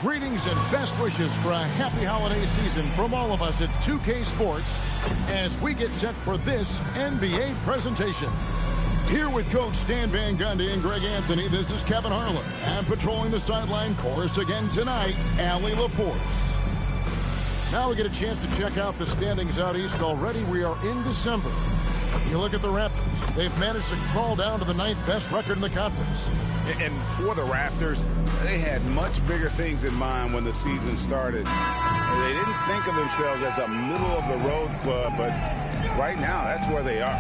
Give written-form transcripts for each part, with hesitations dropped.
Greetings and best wishes for a happy holiday season from all of us at 2K Sports as we get set for this NBA presentation. Here with Coach Stan Van Gundy and Greg Anthony, this is Kevin Harlan. And patrolling the sideline for us again tonight, Allie LaForce. Now we get a chance to check out the standings out east already. We are in December. You look at the Raptors. They've managed to crawl down to the 9th best record in the conference. And for the Raptors, they had much bigger things in mind when the season started. They didn't think of themselves as a middle-of-the-road club, but right now, that's where they are.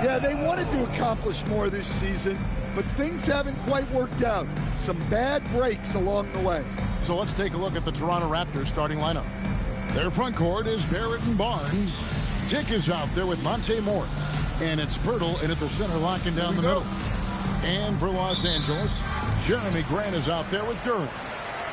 Yeah, they wanted to accomplish more this season, but things haven't quite worked out. Some bad breaks along the way. So let's take a look at the Toronto Raptors starting lineup. Their front court is Barrett and Barnes. Dick is out there with Monte Morris. And it's Pirtle in at the center, locking down the middle. And for Los Angeles, Jeremy Grant is out there with Durant.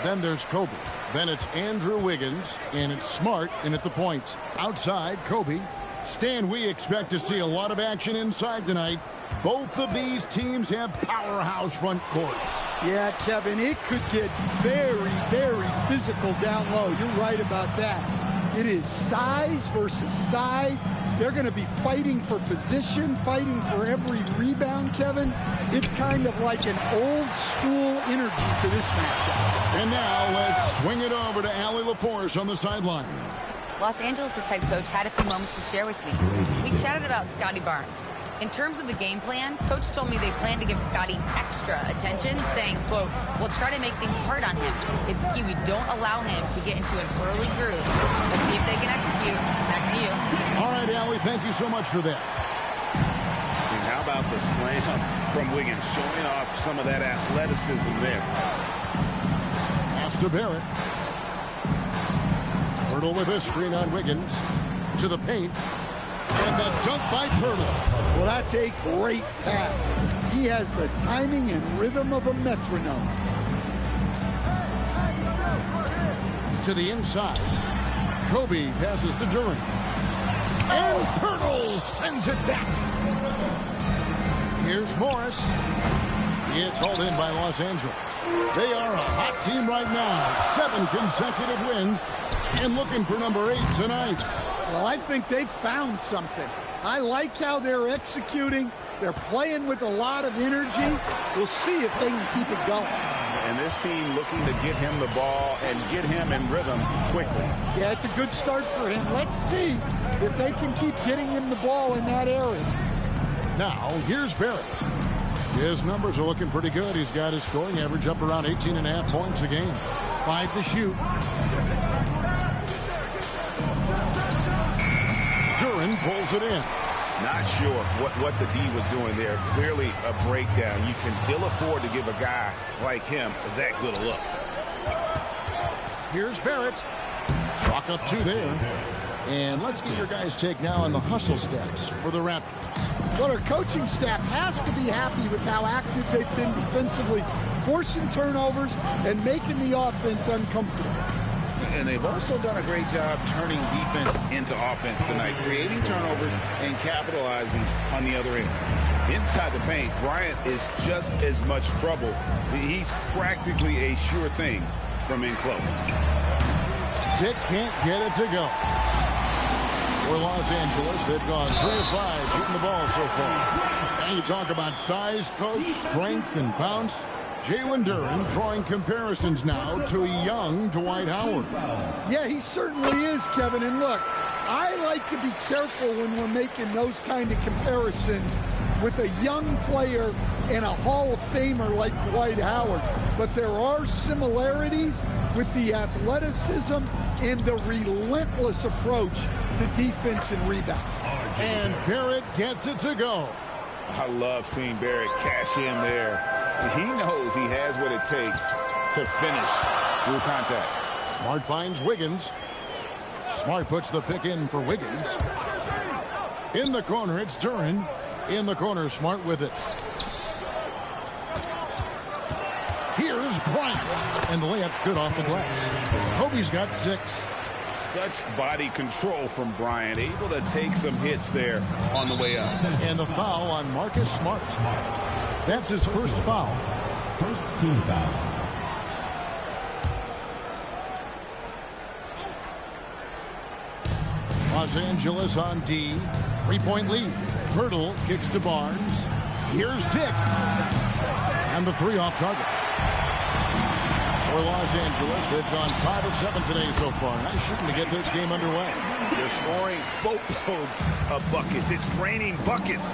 Then there's Kobe. Then it's Andrew Wiggins. And it's Smart in at the point. Outside, Kobe. Stan, we expect to see a lot of action inside tonight. Both of these teams have powerhouse front courts. Yeah, Kevin, it could get very, very physical down low. You're right about that. It is size versus size. They're going to be fighting for position, fighting for every rebound, Kevin. It's kind of like an old-school energy to this matchup. And now let's swing it over to Allie LaForce on the sideline. Los Angeles' head coach had a few moments to share with me. We chatted about Scotty Barnes. In terms of the game plan, coach told me they plan to give Scotty extra attention, saying, quote, we'll try to make things hard on him. It's key we don't allow him to get into an early groove. We'll see if they can execute. Back to you. All right, Allie, thank you so much for that. And how about the slam from Wiggins, showing off some of that athleticism there. Pass to Barrett. Pirtle with a screen on Wiggins. To the paint. And the dunk by Pirtle. Well, that's a great pass. He has the timing and rhythm of a metronome. To the inside. Kobe passes to Durant. And Pirtle sends it back. Here's Morris. It's hauled in by Los Angeles. They are a hot team right now. 7 consecutive wins. And looking for number 8 tonight. Well, I think they've found something. I like how they're executing. They're playing with a lot of energy. We'll see if they can keep it going. And this team looking to get him the ball and get him in rhythm quickly. Yeah, it's a good start for him. Let's see if they can keep getting him the ball in that area. Now, here's Barrett. His numbers are looking pretty good. He's got his scoring average up around 18.5 points a game. 5 to shoot. Durant pulls it in. Not sure what the D was doing there. Clearly a breakdown. You can ill afford to give a guy like him that good a look. Here's Barrett. Chalk up 2 there. And let's get your guys' take now on the hustle stats for the Raptors. Well, our coaching staff has to be happy with how active they've been defensively, forcing turnovers and making the offense uncomfortable. And they've also done a great job turning defense into offense tonight, creating turnovers and capitalizing on the other end. Inside the paint, Bryant is just as much trouble. He's practically a sure thing from in close. Dick can't get it to go. For Los Angeles, they've gone 3 of 5 shooting the ball so far. And you talk about size, coach, strength, and bounce. Jalen Duren drawing comparisons now to young Dwight Howard. Yeah, he certainly is, Kevin. And look, I like to be careful when we're making those kind of comparisons with a young player and a Hall of Famer like Dwight Howard. But there are similarities with the athleticism and the relentless approach to defense and rebound. And Barrett gets it to go. I love seeing Barrett cash in there. He knows he has what it takes to finish through contact. Smart finds Wiggins. Smart puts the pick in for Wiggins. In the corner, it's Duren. In the corner, Smart with it. Here's Bryant. And the layup's good off the glass. Kobe's got 6. Such body control from Bryant, able to take some hits there on the way up. And the foul on Marcus Smart. That's his first foul. First team foul. Los Angeles on D. 3-point lead. Pirtle kicks to Barnes. Here's Dick. And the three off target. For Los Angeles, they've gone 5 of 7 today so far. Nice shooting to get this game underway. They're scoring boatloads of buckets. It's raining buckets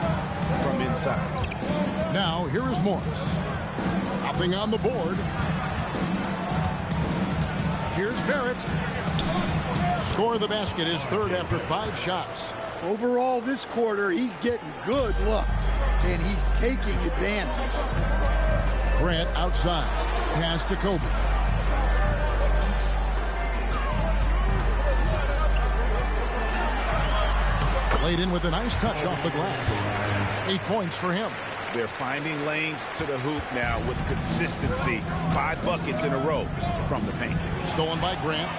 from inside. Now, here is Morris. Nothing on the board. Here's Barrett. Score the basket, his third after 5 shots. Overall, this quarter, he's getting good looks, and he's taking advantage. Grant outside. Pass to Kobe. Laid in with a nice touch off the glass. 8 points for him. They're finding lanes to the hoop now with consistency. 5 buckets in a row from the paint. Stolen by Grant.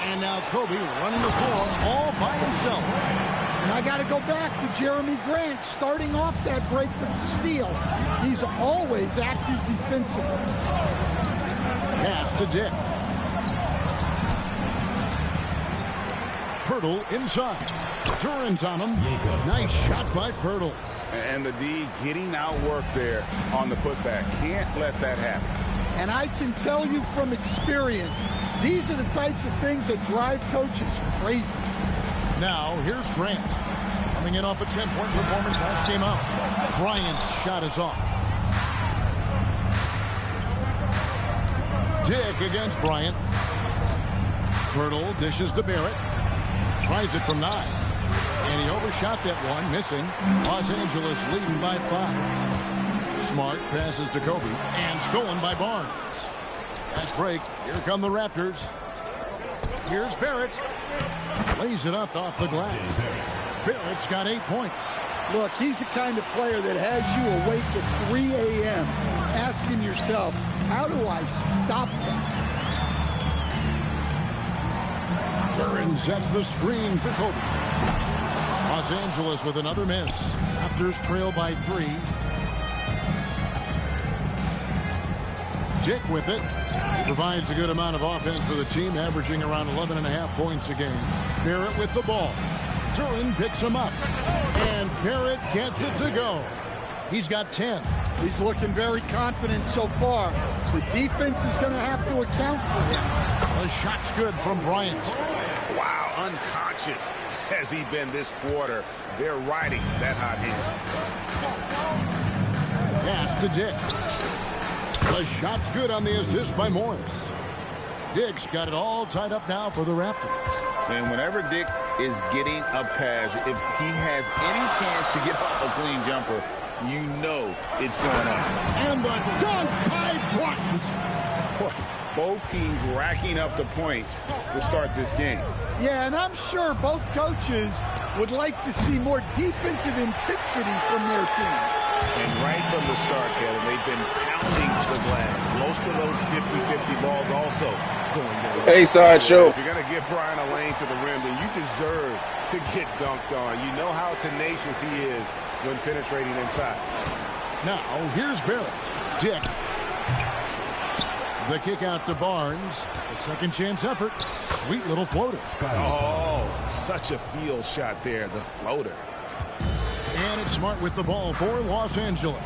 And now Kobe running the floor all by himself. And I got to go back to Jeremy Grant starting off that break with the steal. He's always active defensively. Pass to Dick. Pirtle inside. Duran's on him. Nice shot by Pirtle. And the D getting outworked there on the putback. Can't let that happen. And I can tell you from experience, these are the types of things that drive coaches crazy. Now, here's Grant. Coming in off a 10-point performance last game out. Bryant's shot is off. Dick against Bryant. Pirtle dishes to Barrett. Tries it from 9. And he overshot that one, missing. Los Angeles leading by 5. Smart passes to Kobe. And stolen by Barnes. Last break. Here come the Raptors. Here's Barrett. Lays it up off the glass. Barrett's got 8 points. Look, he's the kind of player that has you awake at 3 a.m. asking yourself, how do I stop that? Duran sets the screen for Kobe. Los Angeles with another miss. Raptors trail by 3. Dick with it. He provides a good amount of offense for the team, averaging around 11.5 points a game. Barrett with the ball. Duran picks him up. And Barrett gets it to go. He's got 10. He's looking very confident so far. The defense is going to have to account for him. The shot's good from Bryant. Wow, unconscious has he been this quarter. They're riding that hot hand. Pass to Dick. The shot's good on the assist by Morris. Dick's got it all tied up now for the Raptors. And whenever Dick is getting a pass, if he has any chance to get off a clean jumper, you know it's going on. And the dunk by Bryant. Both teams racking up the points to start this game. Yeah, and I'm sure both coaches would like to see more defensive intensity from their team. And right from the start, Kevin, they've been pounding the glass. Most of those 50-50 balls also going their way. Hey, Sideshow. If you're going to give Bryant a lane to the rim, then you deserve to get dunked on. You know how tenacious he is when penetrating inside. Now, here's Barrett. Dick. The kick out to Barnes. A second chance effort. Sweet little floater. Oh, such a field shot there, the floater. And it's Smart with the ball for Los Angeles.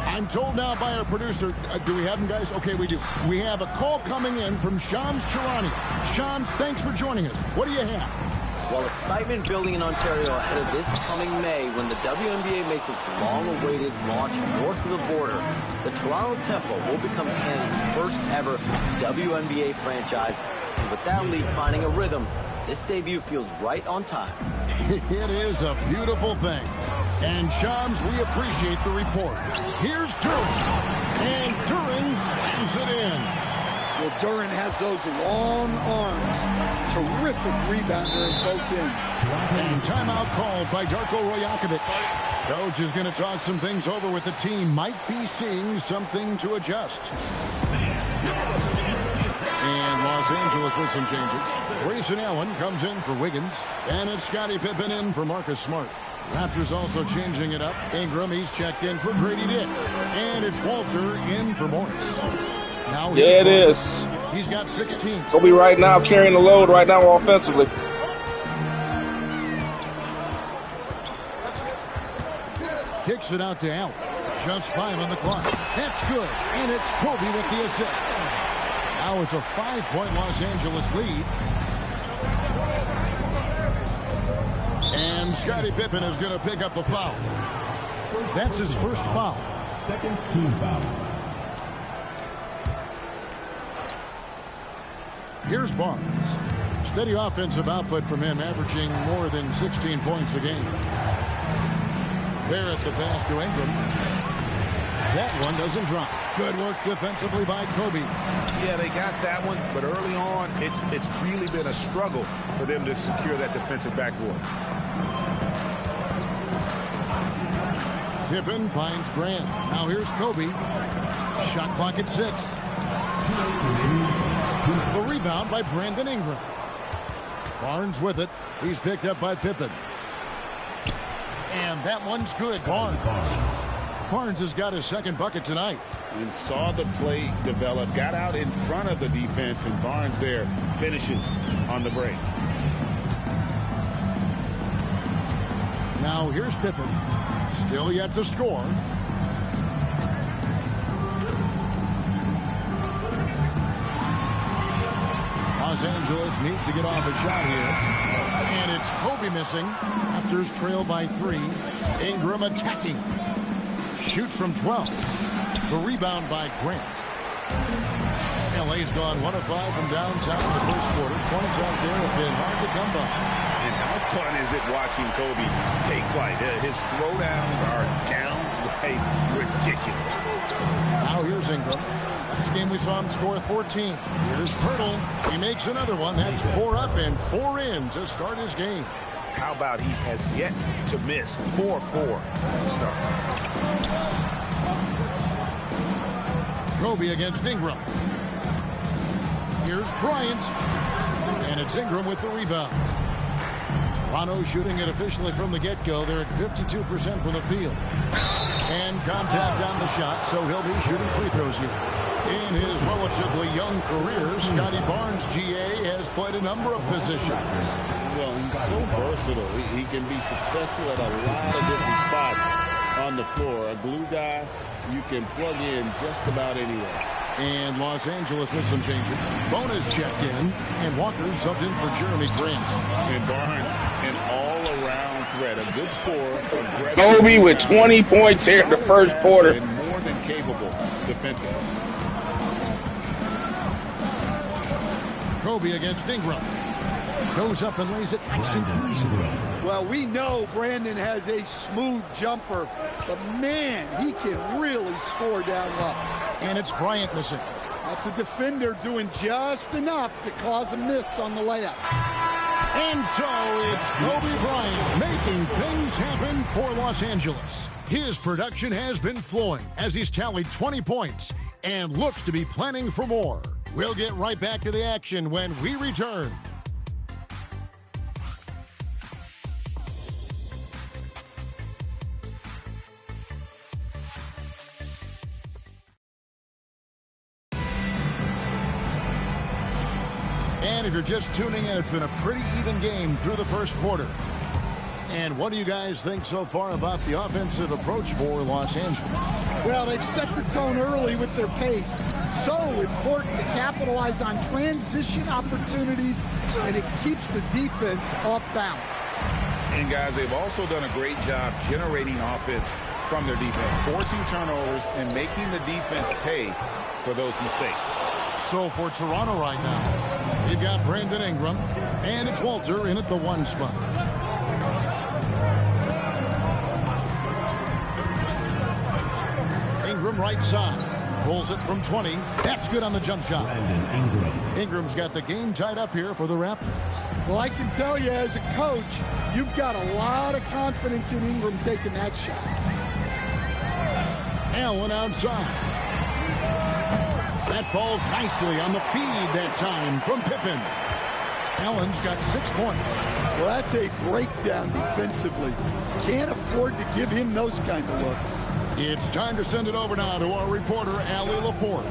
I'm told now by our producer, do we have him, guys? Okay, we do. We have a call coming in from Shams Charania. Shams, thanks for joining us. What do you have? Well, excitement building in Ontario ahead of this coming May when the WNBA makes its long-awaited launch north of the border. The Toronto Temple will become Canada's first ever WNBA franchise. And with that league finding a rhythm, this debut feels right on time. It is a beautiful thing. And Shams, we appreciate the report. Here's Duran. And Duran slams it in. Well, Duran has those long arms. Terrific rebounder in both ends. And timeout called by Darko Rojakovic. Coach is going to talk some things over with the team. Might be seeing something to adjust. And Los Angeles with some changes. Grayson Allen comes in for Wiggins. And it's Scottie Pippen in for Marcus Smart. Raptors also changing it up. Ingram, he's checked in for Grady Dick. And it's Walter in for Morris. Now Yeah, it is. He's got 16. Kobe right now carrying the load right now offensively. kicks it out to Allen. Just 5 on the clock. That's good. And it's Kobe with the assist. Now it's a 5-point Los Angeles lead. And Scottie Pippen is going to pick up the foul. That's his first foul. Second team foul. Here's Barnes. Steady offensive output from him, averaging more than 16 points a game. Barrett the pass to Ingram. That one doesn't drop. Good work defensively by Kobe. Yeah, they got that one, but early on, it's really been a struggle for them to secure that defensive backboard. Pippen finds Grant. Now here's Kobe. Shot clock at 6. The rebound by Brandon Ingram. Barnes with it. He's picked up by Pippen. And that one's good. Barnes has got his second bucket tonight. And saw the play develop, got out in front of the defense, and Barnes there finishes on the break. Now here's Pippen. Still yet to score. Los Angeles needs to get off a shot here. And it's Kobe missing. Raptors trail by 3. Ingram attacking. Shoots from 12. The rebound by Grant. LA's gone 1 of 5 from downtown in the first quarter. Points out there have been hard to come by. And how fun is it watching Kobe take flight? His throwdowns are downright ridiculous. Now here's Ingram. Last game we saw him score 14. Here's Pirtle. He makes another one. That's 4 up and 4 in to start his game. How about he has yet to miss 4-4 to start? Kobe against Ingram. Here's Bryant. And it's Ingram with the rebound. Toronto shooting it officially from the get-go. They're at 52% from the field. And contact on the shot, so he'll be shooting free throws here. In his relatively young career, Scottie Barnes, GA, has played a number of positions. Well, he's so versatile. He can be successful at a lot of different spots on the floor. A glue guy you can plug in just about anywhere. And Los Angeles with some changes. Bonus checked in, and Walker subbed in for Jeremy Grant. And Barnes, an all-around threat. A good scorer. Kobe with 20 points here in the first quarter. And more than capable defensively. Kobe against Ingram. Goes up and lays it nice and easy. Well, we know Brandon has a smooth jumper, but man, he can really score down low. And it's Bryant missing. That's a defender doing just enough to cause a miss on the layup. And so it's Kobe Bryant making things happen for Los Angeles. His production has been flowing as he's tallied 20 points and looks to be planning for more. We'll get right back to the action when we return. And if you're just tuning in, it's been a pretty even game through the first quarter. And what do you guys think so far about the offensive approach for Los Angeles? Well, they've set the tone early with their pace. So important to capitalize on transition opportunities, and it keeps the defense off balance. And guys, they've also done a great job generating offense from their defense, forcing turnovers and making the defense pay for those mistakes. So for Toronto right now, they've got Brandon Ingram, and it's Walter in at the 1 spot. Ingram right side. Pulls it from 20. That's good on the jump shot. Ingram's got the game tied up here for the Raptors. Well, I can tell you as a coach, you've got a lot of confidence in Ingram taking that shot. Allen outside. That falls nicely on the feed that time from Pippen. Allen's got 6 points. Well, that's a breakdown defensively. Can't afford to give him those kind of looks. It's time to send it over now to our reporter, Allie LaForce.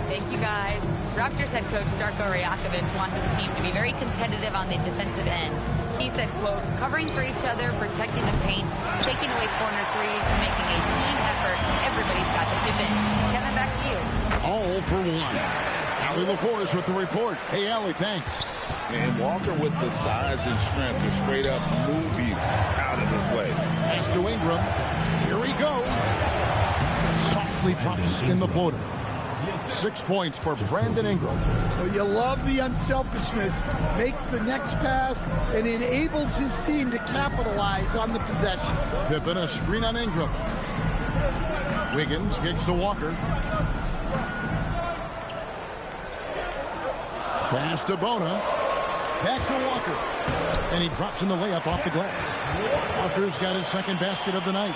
Thank you, guys. Raptors head coach Darko Rajakovic wants his team to be very competitive on the defensive end. He said, quote, covering for each other, protecting the paint, taking away corner threes, and making a team effort. Everybody's got to chip in. Kevin, back to you. All for one. Allie LaForce with the report. Hey, Allie, thanks. And Walker with the size and strength to straight up move you out of his way. Pass to Ingram. Here he goes. Softly drops in the floater. 6 points for Brandon Ingram. Well, you love the unselfishness. Makes the next pass and enables his team to capitalize on the possession. Pippen a screen on Ingram. Wiggins kicks to Walker. Pass to Bona. Back to Walker. And he drops in the layup off the glass. Walker's got his second basket of the night.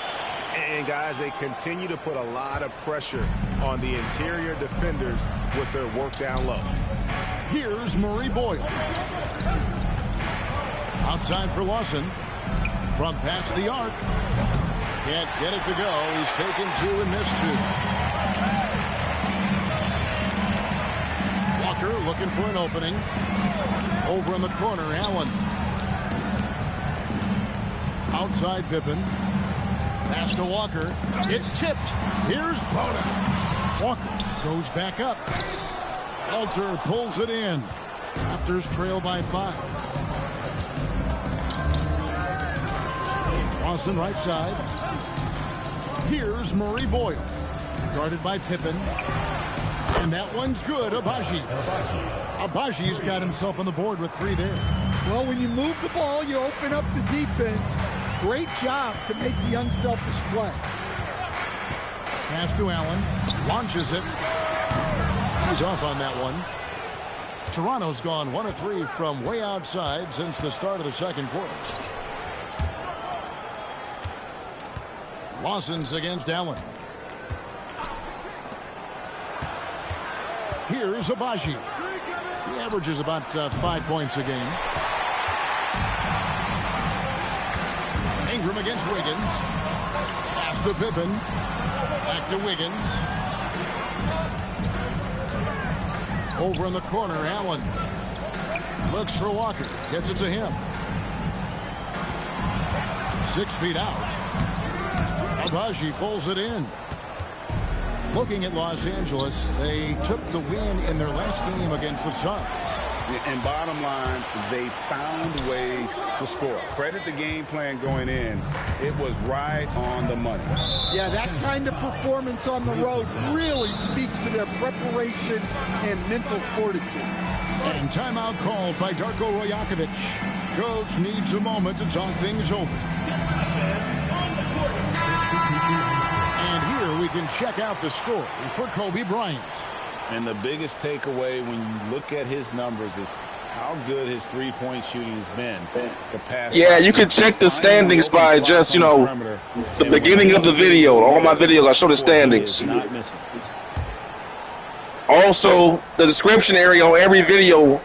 And, guys, they continue to put a lot of pressure on the interior defenders with their work down low. Here's Murray Boyle. Outside for Lawson. From past the arc. Can't get it to go. He's taken two and missed two. Walker looking for an opening. Over in the corner, Allen. Outside Pippen. Pass to Walker. It's tipped. Here's Bona. Walker goes back up. Alter pulls it in. Raptors trail by 5. Lawson right side. Here's Murray Boyle. Guarded by Pippen. And that one's good. Abaji's got himself on the board with 3 there. Well, when you move the ball, you open up the defense. Great job to make the unselfish play. Pass to Allen. Launches it. He's off on that one. Toronto's gone 1 of 3 from way outside since the start of the second quarter. Lawson's against Allen. Here's Abaji. He averages about 5 points a game. Ingram against Wiggins. Pass to Pippen. Back to Wiggins. Over in the corner, Allen. Looks for Walker. Gets it to him. 6 feet out. Abaji pulls it in. Looking at Los Angeles, they took the win in their last game against the Suns. And bottom line, they found ways to score. Credit the game plan going in. It was right on the money. Yeah, that kind of performance on the road really speaks to their preparation and mental fortitude. And timeout called by Darko Rajakovic. Coach needs a moment to talk things over. And here we can check out the score for Kobe Bryant. And the biggest takeaway when you look at his numbers is how good his three-point shooting has been the past. Yeah, you can check the standings by just, the beginning of the video. All my videos, I show the standings. Also, the description area on every video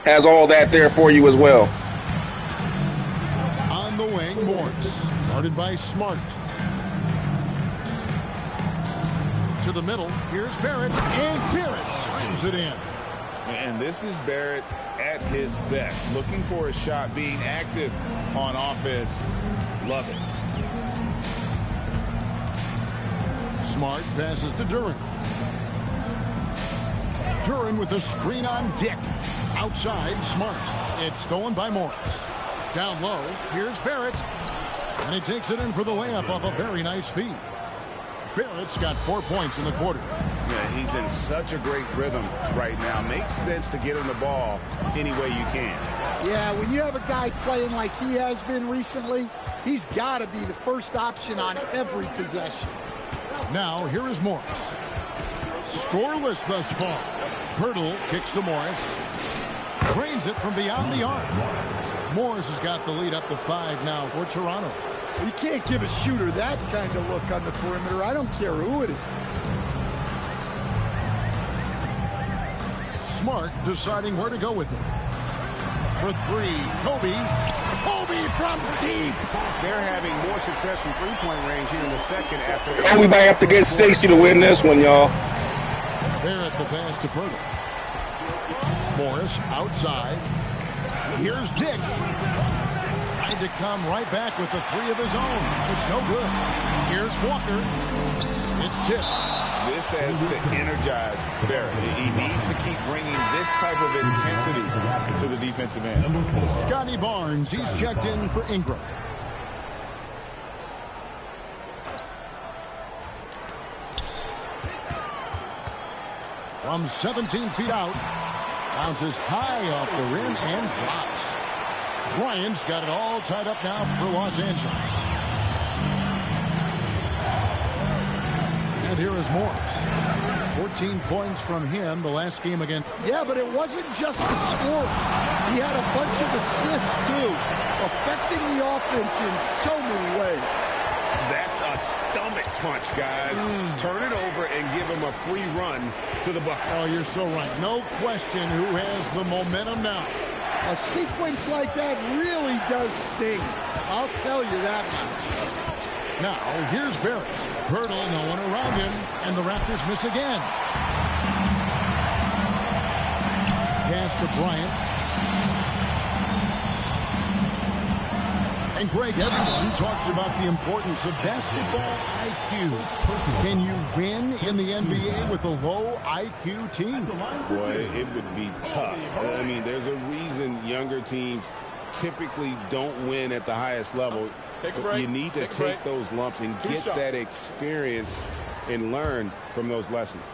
has all that there for you as well. On the wing, Morris. Guarded by Smart. To the middle. Here's Barrett. And Barrett slams it in. And this is Barrett at his best. Looking for a shot, being active on offense. Love it. Smart passes to Duren. Duren with the screen on Dick. Outside, Smart. It's stolen by Morris. Down low, here's Barrett. And he takes it in for the layup off a very nice feed. Barrett's got 4 points in the quarter. Yeah, he's in such a great rhythm right now. Makes sense to get him the ball any way you can. Yeah, when you have a guy playing like he has been recently, he's got to be the first option on every possession. Now, here is Morris. Scoreless thus far. Pirtle kicks to Morris. Drains it from beyond the arc. Morris has got the lead up to 5 now for Toronto. You can't give a shooter that kind of look on the perimeter. I don't care who it is. Smart deciding where to go with it. For 3, Kobe. Kobe from deep. They're having more success from three-point range here in the second after. And we might have to get 60 to win this one, y'all. There at the pass to Pirtle. Morris outside. Here's Dick. Trying to come right back with the three of his own. It's no good. Here's Walker. It's tipped. This has to energize Barrett. He needs to keep bringing this type of intensity to the defensive end. Scotty Barnes, he's checked in for Ingram. From 17 feet out, bounces high off the rim and drops. Bryant's got it all tied up now for Los Angeles. And here is Morris. 14 points from him the last game again. Yeah, but it wasn't just the score. He had a bunch of assists, too, affecting the offense in so many ways. That's a stomach punch, guys. Turn it over and give him a free run to the bucket. Oh, you're so right. No question who has the momentum now. A sequence like that really does sting. I'll tell you that much. Now, here's Barrett. Hurdle, no one around him, and the Raptors miss again. Pass to Bryant. And Greg, everyone talks about the importance of basketball IQ. Can you win in the NBA with a low IQ team? Boy, it would be tough. I mean, there's a reason younger teams typically don't win at the highest level. You need to take those lumps and get that experience and learn from those lessons.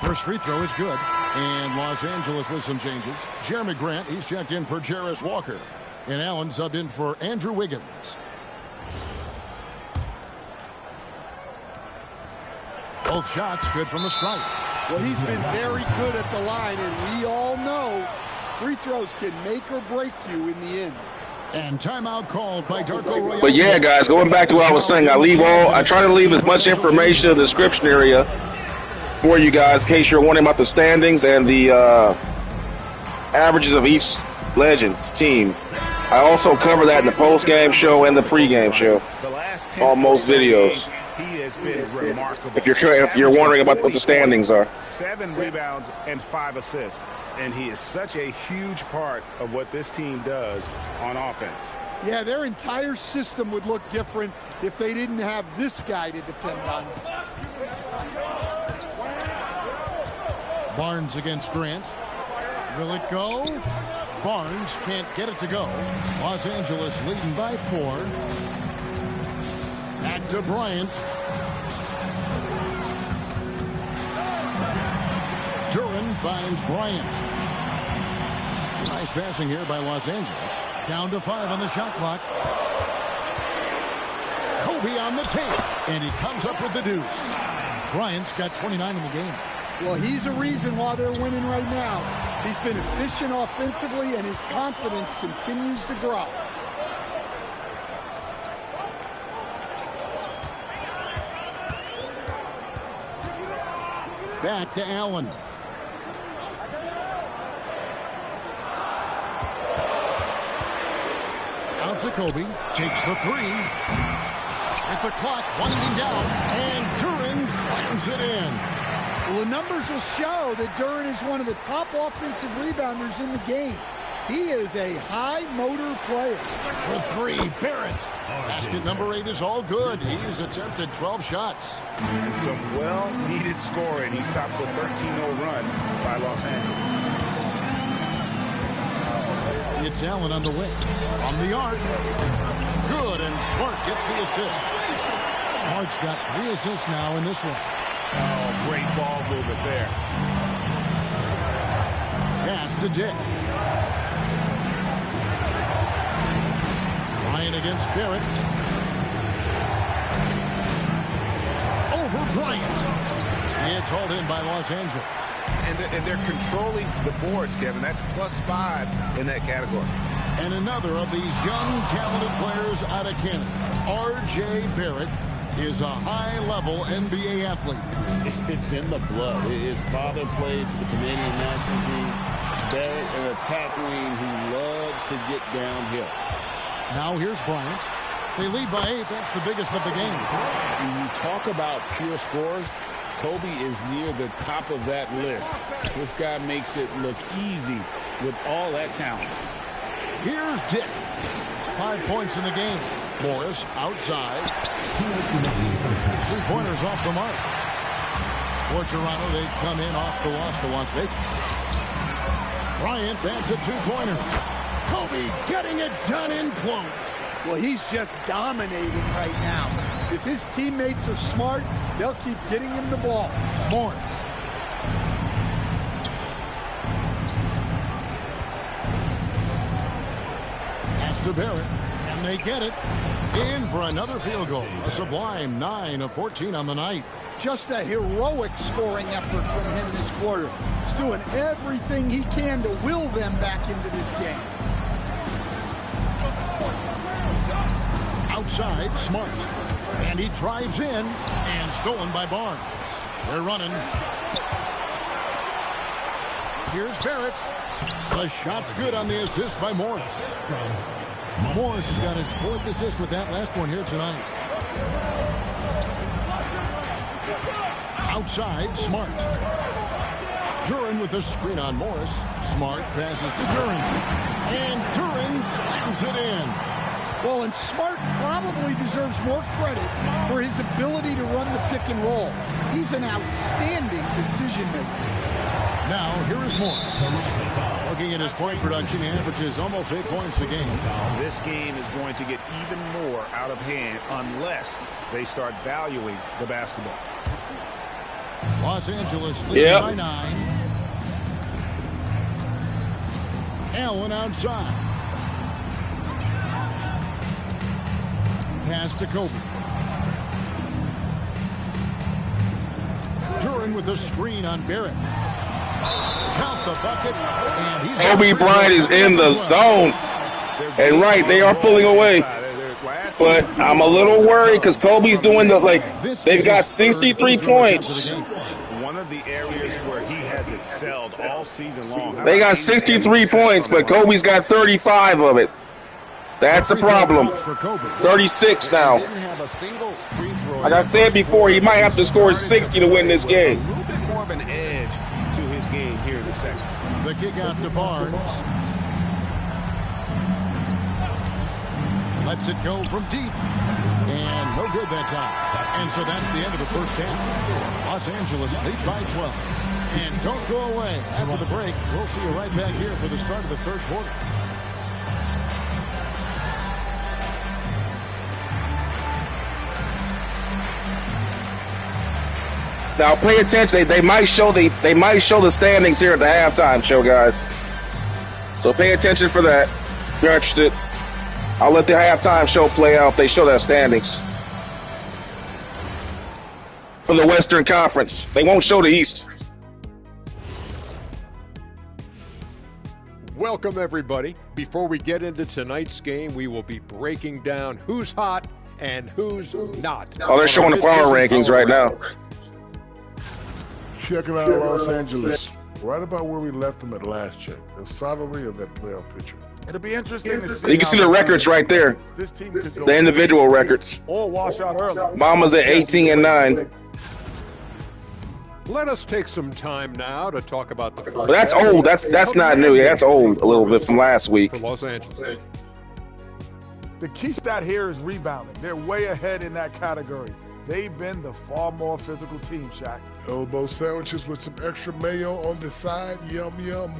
First free throw is good. And Los Angeles with some changes. Jeremy Grant, he's checked in for Jarris Walker. And Allen subbed in for Andrew Wiggins. Both shots good from the stripe. Well, he's been very good at the line, and we all know free throws can make or break you in the end. And timeout called by Darko Royale. But yeah, guys, going back to what I was saying, I try to leave as much information in the description area for you guys in case you're wondering about the standings and the averages of each Legends team. I also cover that in the post-game show and the pre-game show on most videos. He has been remarkable. If you're wondering about what the standings are. 7 rebounds and 5 assists. And he is such a huge part of what this team does on offense. Yeah, their entire system would look different if they didn't have this guy to depend on. Barnes against Grant. Will it go? Barnes can't get it to go. Los Angeles leading by 4. Back to Bryant. Duran finds Bryant. Nice passing here by Los Angeles. Down to 5 on the shot clock. Kobe on the tape. And he comes up with the deuce. Bryant's got 29 in the game. Well, he's a reason why they're winning right now. He's been efficient offensively, and his confidence continues to grow. Back to Allen. Out to Kobe. Takes the 3. At the clock, winding down, and Duran slams it in. Well, the numbers will show that Duran is one of the top offensive rebounders in the game. He is a high-motor player. For 3, Barrett. Basket number 8 is all good. He's attempted 12 shots. And some well-needed scoring. He stops a 13-0 run by Los Angeles. It's Allen on the wing. From the arc. Good, and Smart gets the assist. Smart's got 3 assists now in this one. Oh, great ball movement there. Pass to Dick. Bryant against Barrett. Over Bryant. It's hauled in by Los Angeles. And they're controlling the boards, Kevin. That's +5 in that category. And another of these young, talented players out of Canada, R.J. Barrett, is a high-level NBA athlete. It's in the blood. His father played for the Canadian national team. Barrett, an attack wing who loves to get downhill. Now here's Bryant. They lead by 8. That's the biggest of the game. When you talk about pure scores, Kobe is near the top of that list. This guy makes it look easy with all that talent. Here's Dick. 5 points in the game. Morris outside. 3-pointers off the mark. For Toronto, they come in off the loss to Las Vegas. Bryant, that's a 2-pointer. Kobe getting it done in close. Well, he's just dominating right now. If his teammates are smart, they'll keep getting him the ball. Morris. Pass to Barrett, and they get it. In for another field goal. A sublime 9 of 14 on the night. Just a heroic scoring effort from him this quarter. He's doing everything he can to will them back into this game. Outside, Smart. And he drives in, and stolen by Barnes. They're running. Here's Barrett. The shot's good on the assist by Morris. Morris has got his 4th assist with that last one here tonight. Outside, Smart. Duran with the screen on Morris. Smart passes to Duran. And Duran slams it in. Well, and Smart probably deserves more credit for his ability to run the pick and roll. He's an outstanding decision maker. Now, here is Morris. Looking at his point production, he averages almost 8 points a game. This game is going to get even more out of hand unless they start valuing the basketball. Los Angeles leading by 9. Allen outside. Pass to Kobe. Duran with the screen on Barrett. Count the bucket. And he's Kobe Bryant is in the zone. And right, they are pulling away. But I'm a little worried because Kobe's doing they've got 63 points. One of the areas where he has excelled all season long. They got 63 points, but Kobe's got 35 of it. That's a problem. 36 now. Like I said before, he might have to score 60 to win this game. A little bit more of an edge to his game here in the second. The kick out to Barnes. Lets it go from deep. And no good that time. And so that's the end of the first half. Los Angeles leads by 12. And don't go away. After the break, we'll see you right back here for the start of the third quarter. Now pay attention. They might show the standings here at the halftime show, guys. So pay attention for that. If you're interested, I'll let the halftime show play out if they show that standings for the Western Conference. They won't show the East. Welcome, everybody. Before we get into tonight's game, we will be breaking down who's hot and who's not. Oh, they're showing the power rankings right now. Checking out Los Angeles, right about where we left them at last check. They're solidly in that playoff picture. It'll be interesting to see. You can see the records right there. This team could go the individual records. or wash out early. Mambas at 18-9. Let us take some time now to talk about the first. But that's old. That's not new. Yeah, that's old a little bit from last week. For Los Angeles. The key stat here is rebounding. They're way ahead in that category. They've been the far more physical team, Shaq. Elbow sandwiches with some extra mayo on the side. Yum, yum.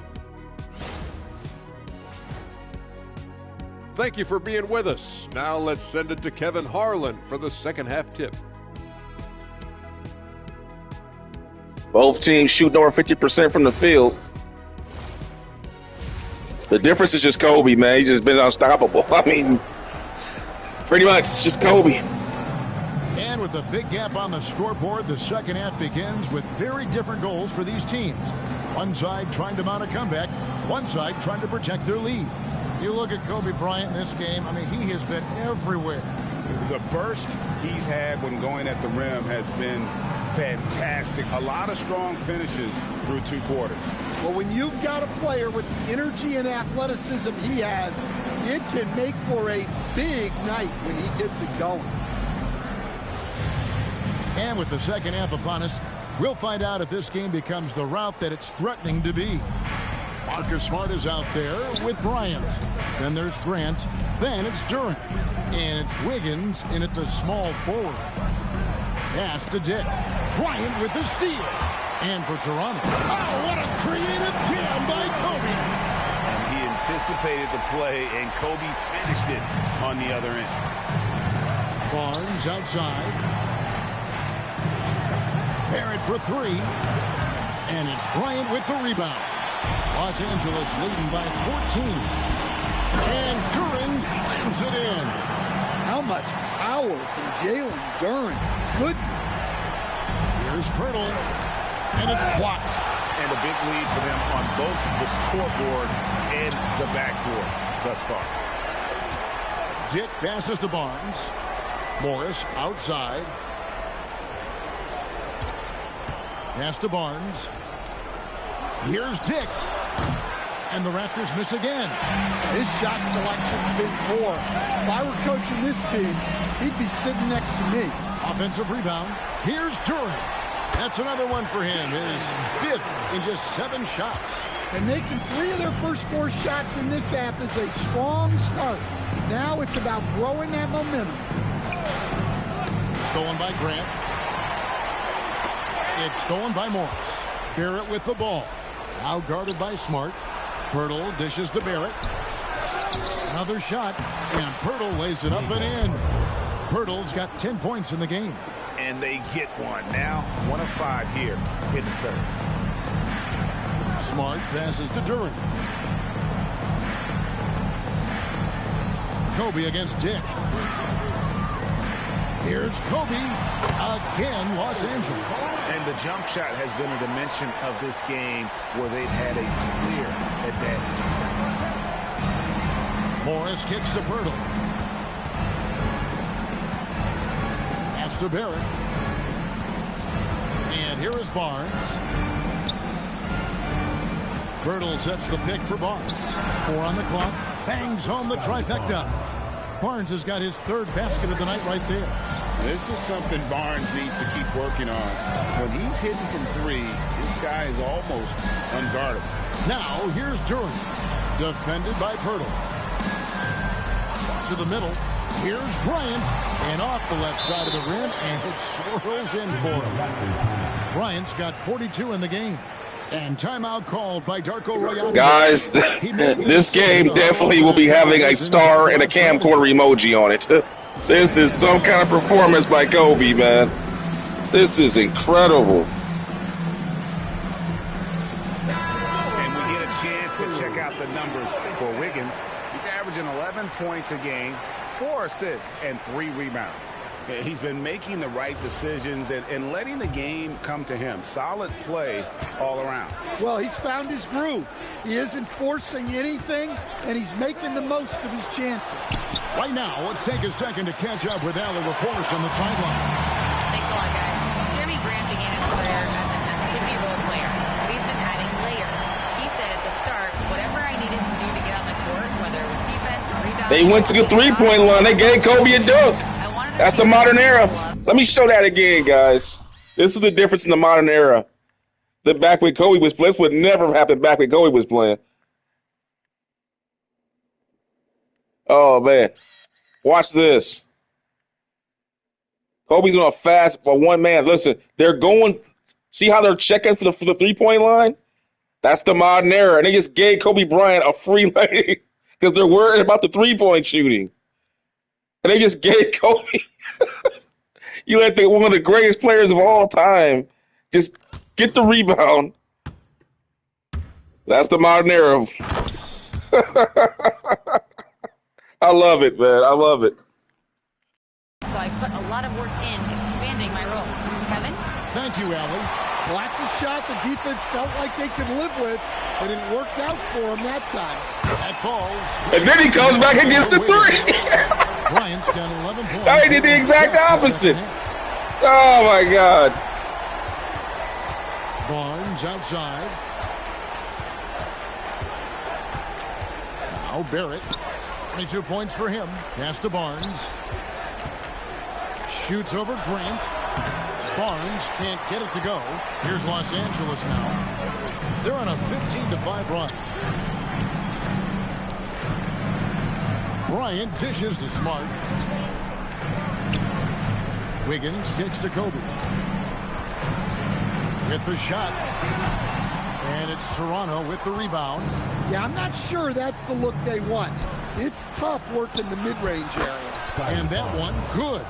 Thank you for being with us. Now let's send it to Kevin Harlan for the second half tip. Both teams shooting over 50% from the field. The difference is just Kobe, man. He's just been unstoppable. I mean, pretty much just Kobe. And with a big gap on the scoreboard, the second half begins with very different goals for these teams. One side trying to mount a comeback, one side trying to protect their lead. You look at Kobe Bryant in this game, I mean, he has been everywhere. The burst he's had when going at the rim has been fantastic. A lot of strong finishes through 2 quarters. Well, when you've got a player with the energy and athleticism he has, it can make for a big night when he gets it going. And with the second half upon us, We'll find out if this game becomes the route that it's threatening to be. Marcus Smart is out there with Bryant. Then there's Grant. Then it's Durant. And it's Wiggins in at the small forward. Pass to Dick. Bryant with the steal. And for Toronto. Oh, what a creative jam by Kobe. And he anticipated the play, and Kobe finished it on the other end. Barnes outside. Barrett for three. And it's Bryant with the rebound. Los Angeles leading by 14. And Duran slams it in. How much power from Jalen Duran. Goodness. Here's Pirtle. And it's blocked. And a big lead for them on both the scoreboard and the backboard thus far. Dick passes to Barnes. Morris outside. Pass to Barnes. Here's Dick. And the Raptors miss again. His shot selection's been poor. If I were coaching this team, he'd be sitting next to me. Offensive rebound. Here's Durant. That's another one for him. His fifth in just 7 shots. And making 3 of their first 4 shots in this half is a strong start. Now it's about growing that momentum. Stolen by Grant. It's stolen by Morris. Barrett with the ball. Now guarded by Smart. Pirtle dishes to Barrett. Another shot. And Pirtle lays it up and in. Pirtle's got 10 points in the game. And they get one. Now 1 of 5 here in the third. Smart passes to Durant. Kobe against Dick. Here's Kobe. Again, Los Angeles. And the jump shot has been a dimension of this game where they've had a clear advantage. Morris kicks to Pirtle. Pass to Barrett. And here is Barnes. Pirtle sets the pick for Barnes. 4 on the clock. Bangs home the trifecta. Barnes has got his 3rd basket of the night right there. This is something Barnes needs to keep working on. When he's hitting from 3, this guy is almost unguardable. Now here's Durant. Defended by Pirtle. To the middle. Here's Bryant. And off the left side of the rim. And it swirls in for him. Bryant's got 42 in the game. And timeout called by Darko Royale. Guys, this game definitely will be having a star and a camcorder emoji on it. This is some kind of performance by Kobe, man. This is incredible. And we get a chance to check out the numbers for Wiggins. He's averaging 11 points a game, 4 assists, and 3 rebounds. He's been making the right decisions and letting the game come to him. Solid play all around. Well, he's found his groove. He isn't forcing anything, and he's making the most of his chances. Right now, let's take a second to catch up with Allie LaForce on the sideline. Thanks a lot, guys. Jeremy Grant began his career as an activity role player, but he's been adding layers. He said at the start, whatever I needed to do to get on the court, whether it was defense, rebounding... They went to the 3-point line. They gave Kobe a dunk. That's the modern era. Let me show that again, guys. This is the difference in the modern era. The back when Kobe was playing, this would never happen back when Kobe was playing. Oh, man. Watch this. Kobe's on a fast, but one man. Listen, they're going. See how they're checking for the 3-point line? That's the modern era. And they just gave Kobe Bryant a free lane because they're worried about the 3-point shooting. And they just gave Kobe. You let one of the greatest players of all time just get the rebound. That's the modern era. I love it, man. I love it. So I put a lot of work in expanding my role. Kevin? Thank you, Allie. Well, that's a shot the defense felt like they could live with, and it worked out for him that time. That falls. And then he comes back and gets the 3. Bryant's got 11 points. Now he did the exact opposite. Oh, my God. Barnes outside. Now Barrett. 22 points for him. Pass to Barnes. Shoots over Grant. Barnes can't get it to go. Here's Los Angeles now. They're on a 15-5 run. Bryant dishes to Smart. Wiggins kicks to Kobe. With the shot. And it's Toronto with the rebound. Yeah, I'm not sure that's the look they want. It's tough working the mid-range area. And that one, good.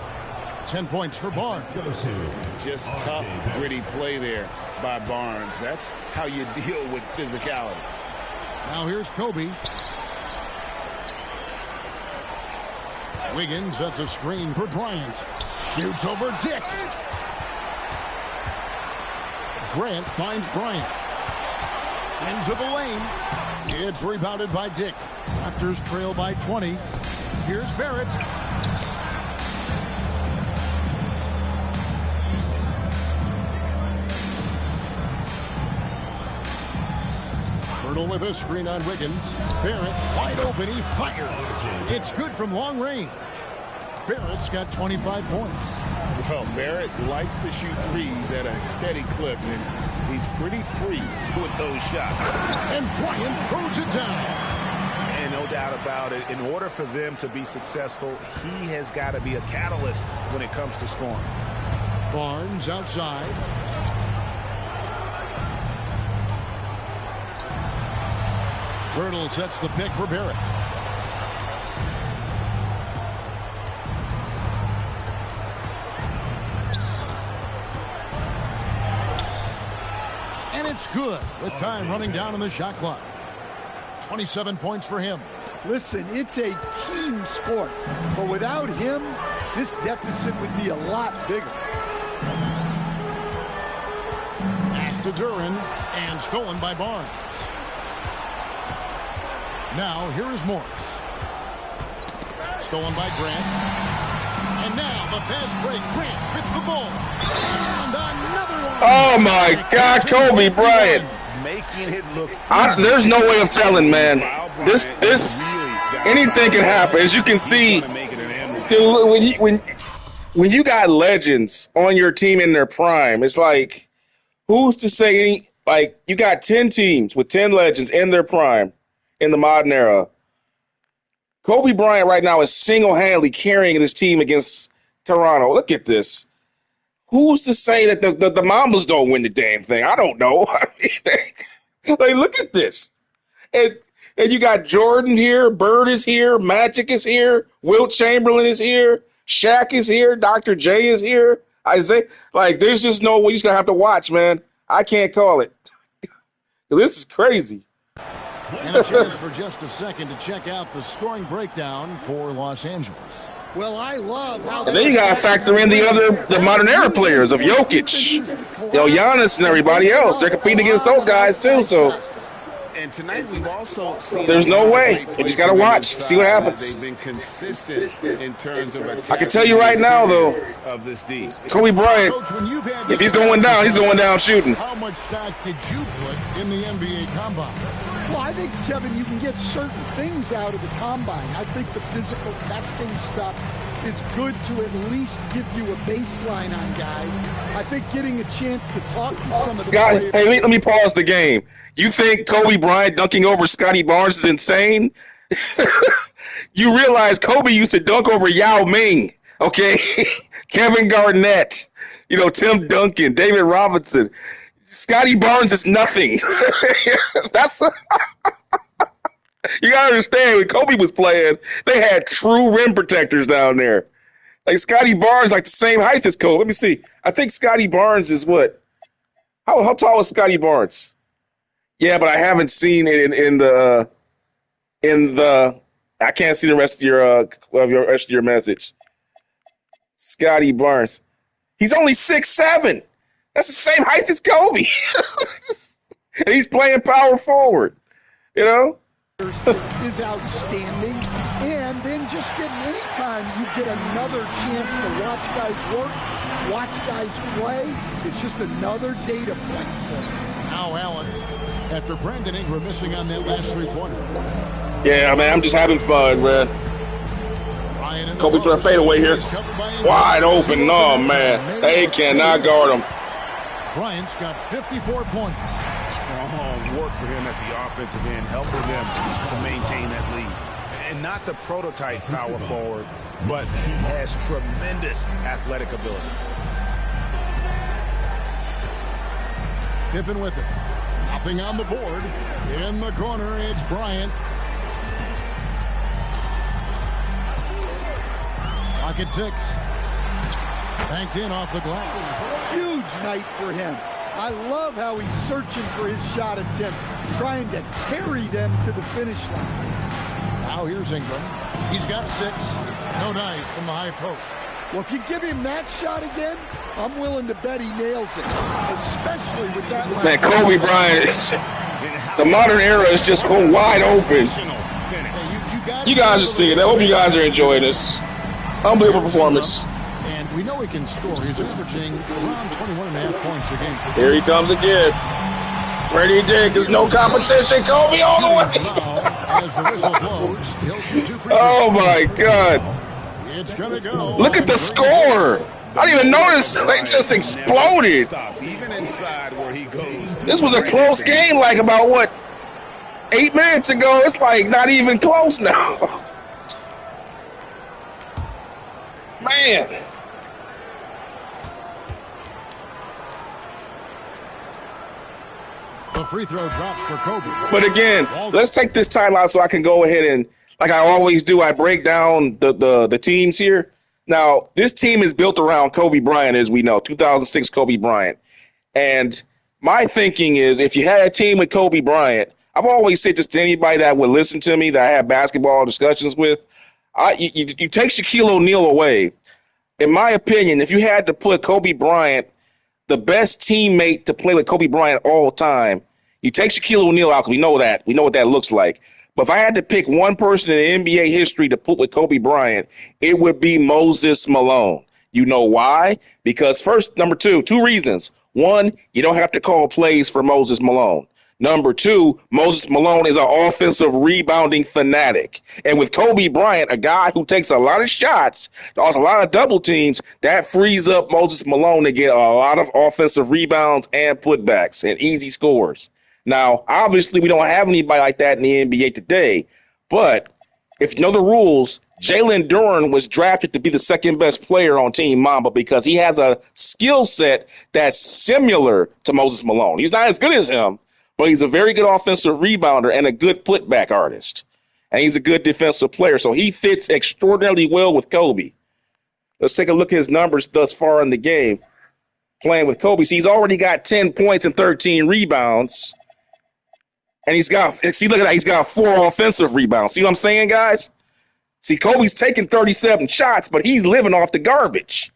10 points for Barnes. Just tough, gritty play there by Barnes. That's how you deal with physicality. Now here's Kobe. Wiggins sets a screen for Bryant. Shoots over Dick. Grant finds Bryant. Into the lane. It's rebounded by Dick. Raptors trail by 20. Here's Barrett. Hurdle with a screen on Wiggins. Barrett wide open. He fires. It's good from long range. Barrett's got 25 points. Well, Barrett likes to shoot threes at a steady clip, and he's pretty free with those shots. And Bryant throws it down. And no doubt about it, in order for them to be successful, he has got to be a catalyst when it comes to scoring. Barnes outside. Hurdle sets the pick for Barrett. And it's good with time running down on the shot clock. 27 points for him. Listen, it's a team sport, but without him, this deficit would be a lot bigger. Pass to Duran, and stolen by Barnes. Now, here is Morris. Stolen by Grant. And now, the fast break. Grant with the ball. And another one. Oh, my God, Kobe Bryant. Making it look there's no way of telling, man. This anything can happen. As you can see, dude, when you got legends on your team in their prime, it's like, who's to say like you got 10 teams with 10 legends in their prime in the modern era. Kobe Bryant right now is single-handedly carrying this team against Toronto. Look at this. Who's to say that the Mambas don't win the damn thing? I don't know. I mean, like, look at this. And you got Jordan here, Bird is here, Magic is here, Wilt Chamberlain is here, Shaq is here, Dr. J is here. Isaiah, like, there's just no way. You're just going to have to watch, man. I can't call it. This is crazy. And a chance for just a second to check out the scoring breakdown for Los Angeles. Well, I love how. And then you got to factor in the modern era players of Jokic, Giannis, and everybody else. They're competing against those guys too. So. And tonight we've also seen there's no way. You just got to watch, see what happens. They've been consistent in terms of I can tell you right now, though, of this D. Kobe Bryant, if he's going down shooting. How much stock did you put in the NBA Combine? Well, I think, Kevin, you can get certain things out of the Combine. I think the physical testing stuff is good to at least give you a baseline on guys. I think getting a chance to talk to some of the players. Hey, let me pause the game. You think Kobe Bryant dunking over Scotty Barnes is insane? You realize Kobe used to dunk over Yao Ming, okay? Kevin Garnett, Tim Duncan, David Robinson. Scotty Barnes is nothing. That's you gotta understand, when Kobe was playing, they had true rim protectors down there. Like Scotty Barnes, like the same height as Kobe. Let me see. I think Scotty Barnes is what? How tall is Scotty Barnes? Yeah, but I haven't seen it in the. I can't see the rest of your message. Scotty Barnes, he's only 6'7". That's the same height as Kobe, and he's playing power forward. Is outstanding, and then just getting anytime you get another chance to watch guys work, watch guys play, it's just another data point for him. Now Allen, after Brandon Ingram missing on that last three-pointer. Yeah, man, I'm just having fun, man. Kobe trying to fade away here. Wide open. No, man. They cannot guard him. Bryant's got 54 points. Strong work for him at the offensive end, helping them to maintain that lead. And not the prototype power forward, but he has tremendous athletic ability. Pippen with it. Nothing on the board. In the corner, it's Bryant. Pocket 6. Banked in off the glass. Huge night for him. I love how he's searching for his shot attempt, trying to carry them to the finish line. Now here's Ingram. He's got 6. No dice from the high post. Well, if you give him that shot again, I'm willing to bet he nails it, especially with that last. Man, Kobe Bryant is the modern era is just wide open. You guys are seeing it. I hope you guys are enjoying this. Unbelievable performance. And we know he can score. He's averaging around 21.5 points a game. Here he comes again. Ready to dig. There's no competition. Kobe all the way. As the whistle blows, he'll shoot 2 free throws. Oh, my God. It's going to go. Look at the score. I didn't even notice. They just exploded. Even inside where he goes. This was a close game like about, what, 8 minutes ago? It's like not even close now. Man. The free throw drops for Kobe. But again, let's take this time out so I can go ahead and, like I always do, I break down the teams here. Now, this team is built around Kobe Bryant, as we know, 2006 Kobe Bryant. And my thinking is if you had a team with Kobe Bryant, I've always said this to anybody that would listen to me, that I have basketball discussions with, you take Shaquille O'Neal away. In my opinion, if you had to put Kobe Bryant, the best teammate to play with Kobe Bryant all time, you take Shaquille O'Neal out because we know that. We know what that looks like. But if I had to pick one person in NBA history to put with Kobe Bryant, it would be Moses Malone. You know why? Because first, number two reasons. One, you don't have to call plays for Moses Malone. Number two, Moses Malone is an offensive rebounding fanatic. And with Kobe Bryant, a guy who takes a lot of shots, does a lot of double teams, that frees up Moses Malone to get a lot of offensive rebounds and putbacks and easy scores. Now, obviously, we don't have anybody like that in the NBA today. But if you know the rules, Jalen Duren was drafted to be the second best player on Team Mamba because he has a skill set that's similar to Moses Malone. He's not as good as him, but he's a very good offensive rebounder and a good putback artist. And he's a good defensive player. So he fits extraordinarily well with Kobe. Let's take a look at his numbers thus far in the game playing with Kobe. See, he's already got 10 points and 13 rebounds. And look at that, he's got 4 offensive rebounds. See what I'm saying, guys? See, Kobe's taking 37 shots, but he's living off the garbage.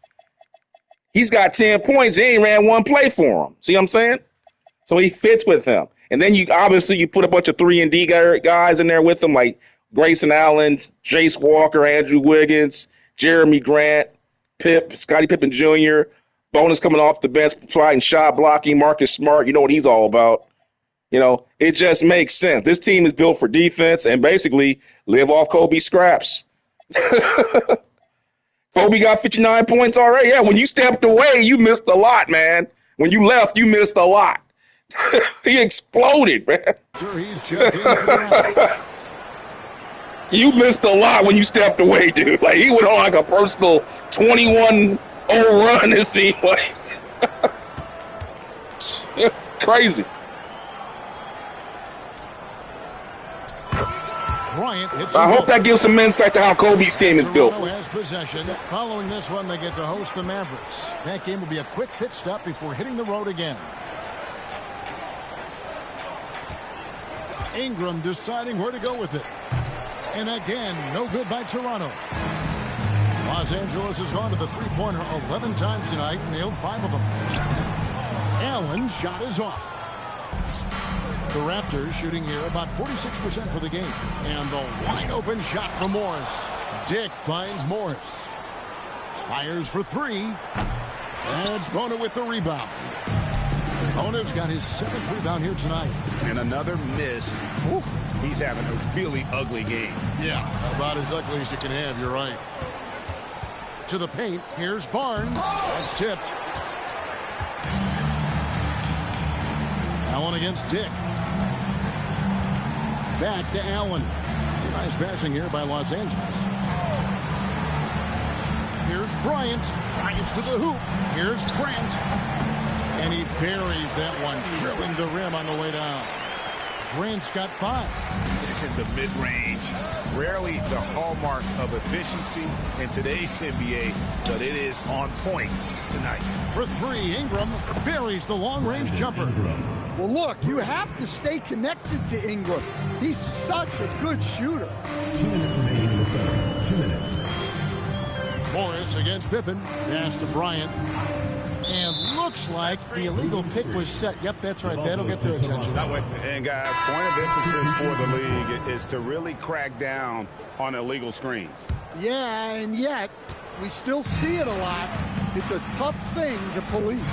He's got 10 points. He ain't ran one play for him. See what I'm saying? So he fits with him. And then you put a bunch of 3-and-D guys in there with him, like Grayson Allen, Jace Walker, Andrew Wiggins, Jeremy Grant, Scottie Pippen Jr., bonus coming off the bench, providing shot blocking, Marcus Smart. You know what he's all about. You know, it just makes sense. This team is built for defense and basically live off Kobe scraps. Kobe got 59 points already. Yeah, when you stepped away, you missed a lot, man. When you left, you missed a lot. He exploded, man. You missed a lot when you stepped away, dude. Like, he went on like a personal 21-0 run, it seemed like. Crazy. I hope that gives some insight to how Kobe's team is built. Toronto has possession. Following this one, they get to host the Mavericks. That game will be a quick pit stop before hitting the road again. Ingram deciding where to go with it. And again, no good by Toronto. Los Angeles has gone to the three-pointer 11 times tonight, nailed 5 of them. Allen's shot is off. The Raptors shooting here about 46% for the game. And the wide-open shot from Morris. Dick finds Morris. Fires for 3. Adds Bona with the rebound. Bona's got his 7th rebound here tonight. And another miss. Ooh, he's having a really ugly game. Yeah, about as ugly as you can have, you're right. to the paint. Here's Barnes. That's tipped. Allen against Dick. Back to Allen. Nice passing here by Los Angeles. Here's Bryant. Bryant to the hoop. Here's Trent. And he buries that one, drilling the rim on the way down. Grant's got 5. In the mid-range, rarely the hallmark of efficiency in today's NBA, but it is on point tonight. For 3, Ingram buries the long-range jumper. Well, look, you have to stay connected to Ingram. He's such a good shooter. 2 minutes remaining in the third. 2 minutes. Morris against Pippen. Pass to Bryant. And looks like the illegal pick was set. Yep, that's right. That'll get their attention. And guys, point of emphasis for the league is to really crack down on illegal screens. Yeah, and yet we still see it a lot. It's a tough thing to police.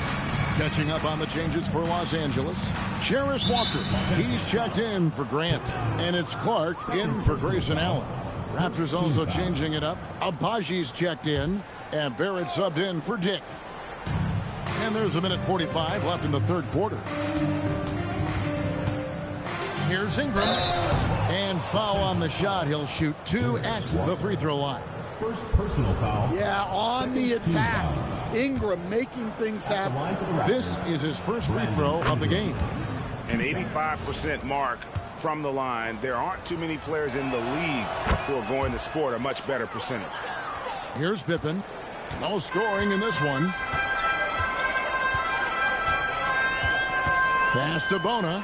Catching up on the changes for Los Angeles. Jarris Walker. He's checked in for Grant. And it's Clark in for Grayson Allen. Raptors also changing it up. Abaji's checked in. And Barrett subbed in for Dick. And there's a minute 45 left in the third quarter. Here's Ingram. And foul on the shot. He'll shoot 2 at the free throw line. First personal foul. Yeah, on the attack. Ingram making things happen. This is his first free throw of the game. An 85% mark from the line. There aren't too many players in the league who are going to sport a much better percentage. Here's Pippen. No scoring in this one. Pass to Bona.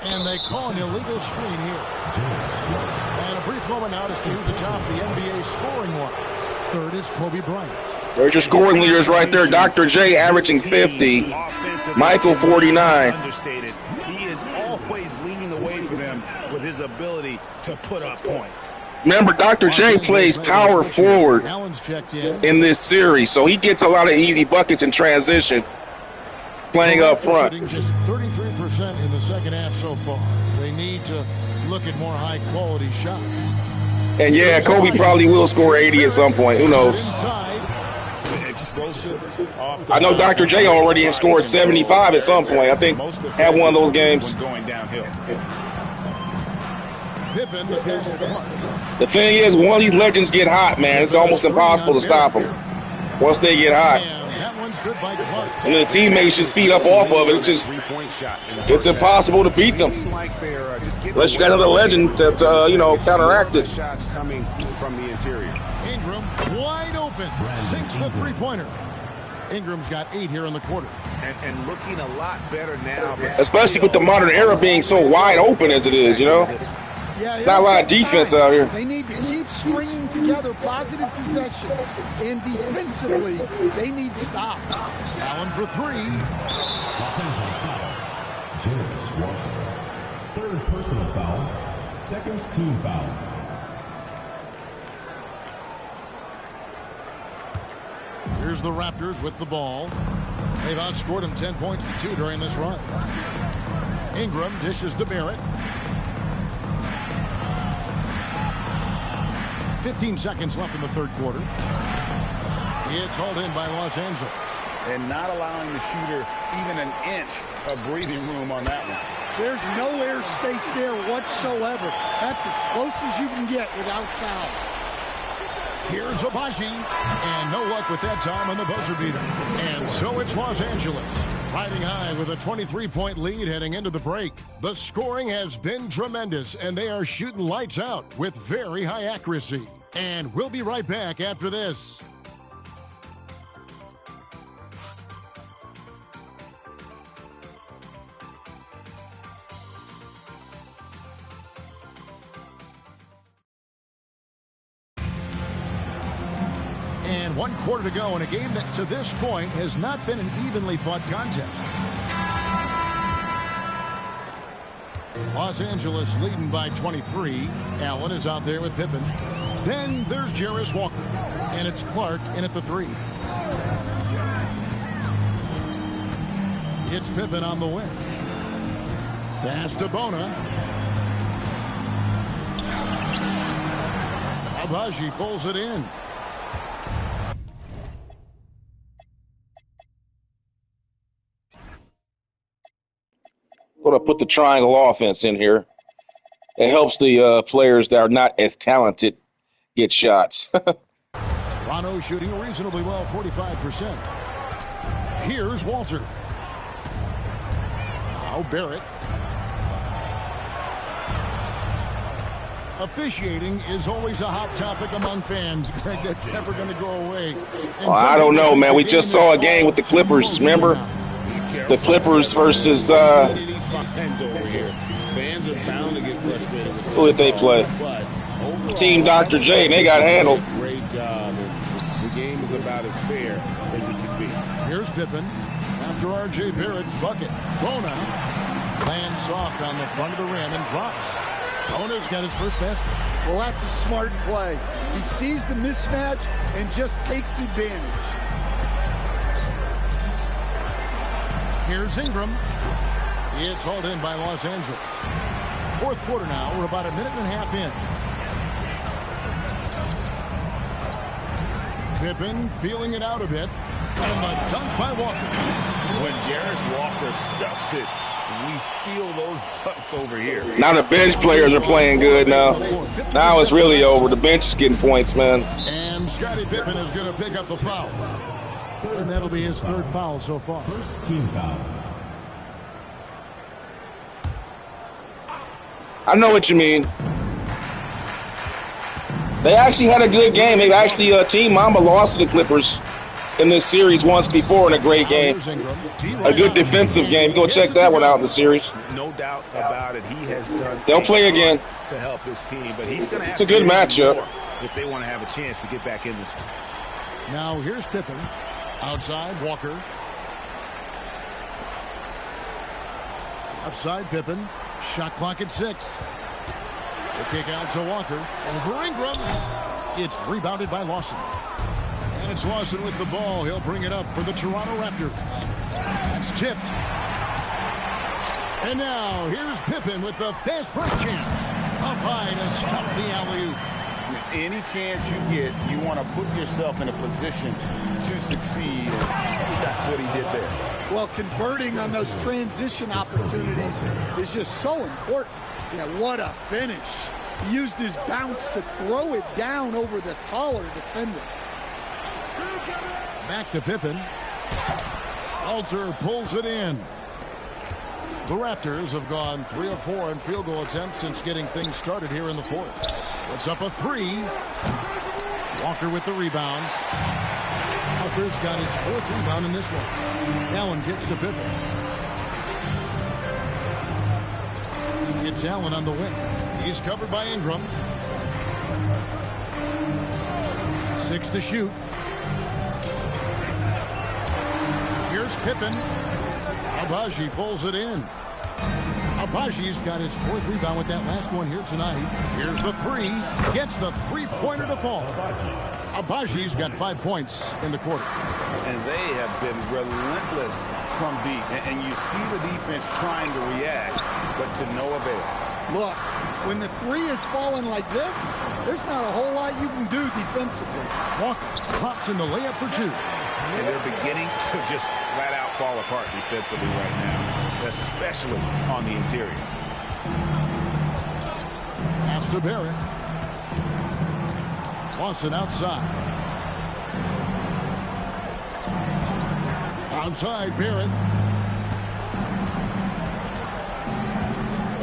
And they call an illegal screen here. And a brief moment now to see who's atop the NBA scoring wise. Third is Kobe Bryant. There's your scoring leaders right there. Dr. J averaging 50. Michael 49. Understated. He is always leading the way for them with his ability to put up points. Remember, Dr. J plays power forward in this series, so he gets a lot of easy buckets in transition playing up front. Just 33% in the second half so far. They need to look at more high-quality shots. And yeah, Kobe probably will score 80 at some point. Who knows? I know Dr. J already has scored 75 at some point. I think had one of those games. The thing is, when one of these legends get hot, man, it's almost impossible to stop them once they get hot. And then the teammates just feed up off of it. It's impossible to beat them unless you got another legend to counteract it. Ingram wide open, sinks the three-pointer. Ingram's got 8 here in the quarter. And looking a lot better now. Especially with the modern era being so wide open as it is, you know. Yeah, not a lot of defense out here. They need to keep stringing together positive possession. And defensively, they need stops. Allen for 3. Los Angeles foul. Jarris Walker. Third personal foul. Second team foul. Here's the Raptors with the ball. They've outscored him 10 points to 2 during this run. Ingram dishes to Barrett. 15 seconds left in the third quarter. It's hauled in by Los Angeles. And not allowing the shooter even an inch of breathing room on that one. There's no air space there whatsoever. That's as close as you can get without foul. Here's Abaji, and no luck with that time on the buzzer beater. And so it's Los Angeles, riding high with a 23-point lead heading into the break. The scoring has been tremendous, and they are shooting lights out with very high accuracy. And we'll be right back after this. And 1 quarter to go in a game that to this point has not been an evenly fought contest. Los Angeles leading by 23. Allen is out there with Pippen. Then there's Jarris Walker. And it's Clark in at the 3. It's Pippen on the wing. Pass to Bona. Abaji pulls it in. going to put the triangle offense in here. It helps the players that are not as talented get shots. Toronto shooting reasonably well, 45%. Here's Walter. Now Barrett. Officiating is always a hot topic among fans. Greg, that's never going to go away. Well, I don't know, man. We just saw a game with the Clippers, remember? The Clippers versus fans over here. Fans are bound to get frustrated with who did they play? Team Dr. J, and they got handled. Great job, and the game is about as fair as it can be. Here's Pippen after R.J. Barrett's bucket. Bona lands soft on the front of the rim and drops. Bona's got his first basket. Well, that's a smart play. He sees the mismatch and just takes advantage. Here's Ingram. It's hauled in by Los Angeles. Fourth quarter now. We're about a minute and a half in. Pippen feeling it out a bit. And the dunk by Walker. When Jarris Walker stuffs it, we feel those bucks over here. Now the bench players are playing good now. Now it's really over. The bench is getting points, man. And Scottie Pippen is going to pick up the foul. And that'll be his third foul so far. First team foul. I know what you mean. They actually had a good game. They actually, Team Mamba lost to the Clippers in this series once before in a great game. A good defensive game. Go check that one out in the series. No doubt about it. He has done. They'll play again to help his team, but he's going to have it's a good matchup if they want to have a chance to get back in this one. Now here's Pippen. Outside, Walker. Outside, Pippen. Shot clock at 6. The kick out to Walker. Over Ingram. It's rebounded by Lawson. And it's Lawson with the ball. He'll bring it up for the Toronto Raptors. That's tipped. And now here's Pippen with the fast break chance. Up high to stop the alley-oop. Any chance you get, you want to put yourself in a position to succeed. That's what he did there. Well, converting on those transition opportunities is just so important. Yeah, what a finish. He used his bounce to throw it down over the taller defender. Back to Pippen. Alter pulls it in. The Raptors have gone 3 of 4 in field goal attempts since getting things started here in the fourth. It's up a 3. Walker with the rebound. Walker's got his 4th rebound in this one. Allen gets to Pippen. It's Allen on the wing. He's covered by Ingram. 6 to shoot. Here's Pippen. Abaji pulls it in. Abaji's got his 4th rebound with that last one here tonight. Here's the 3. Gets the 3-pointer to fall. Abaji's got 5 points in the quarter. And they have been relentless from deep. And you see the defense trying to react, but to no avail. Look, when the 3 is falling like this, there's not a whole lot you can do defensively. Walker pops in the layup for 2. And they're beginning to just flat out fall apart defensively right now, especially on the interior. Pass to Barrett. Lawson outside. Outside, Barrett.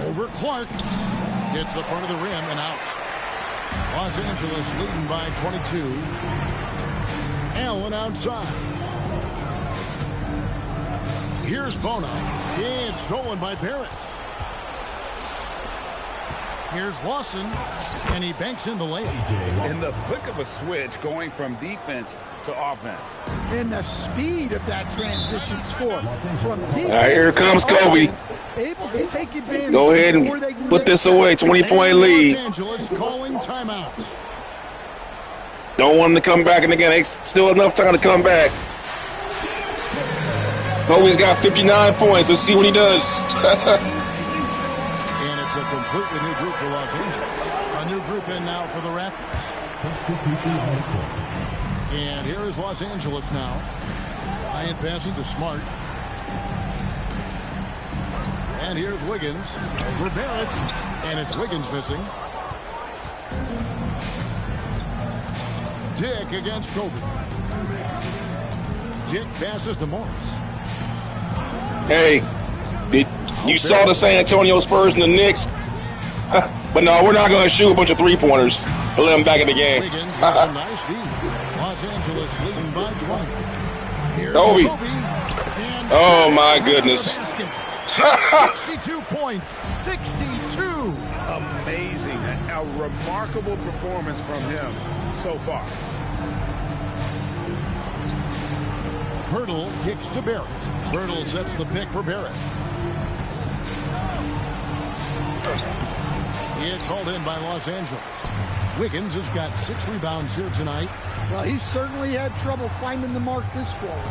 Over Clark. Hits the front of the rim and out. Los Angeles leading by 22. Allen outside. Here's Bona. It's stolen by Barrett. Here's Lawson, and he banks in the layup. In the flick of a switch, going from defense to offense. And the speed of that transition score. From defense, all right, here comes Kobe. Able to take advantage. Go ahead and put this away. 20-point lead. Los Angeles calling timeout. Don't want him to come back, and again, still enough time to come back. Kobe's got 59 points. Let's see what he does. And it's a completely new group for Los Angeles. A new group in now for the Raptors. Substitution on the court. And here is Los Angeles now. Bryant passes to Smart. And here's Wiggins for Barrett. And it's Wiggins missing. Dick against Kobe. Dick passes to Morris. Hey, you saw the San Antonio Spurs and the Knicks? But no, we're not going to shoot a bunch of three-pointers to let them back in the game. Wiggins gets a nice lead. Los Angeles leading by 20. Here's Kobe. And Oh, my goodness. 62 points. 62. Amazing. A remarkable performance from him so far. Pirtle kicks to Barrett. Pirtle sets the pick for Barrett. It's hauled in by Los Angeles. Wiggins has got 6 rebounds here tonight. Well, he certainly had trouble finding the mark this quarter.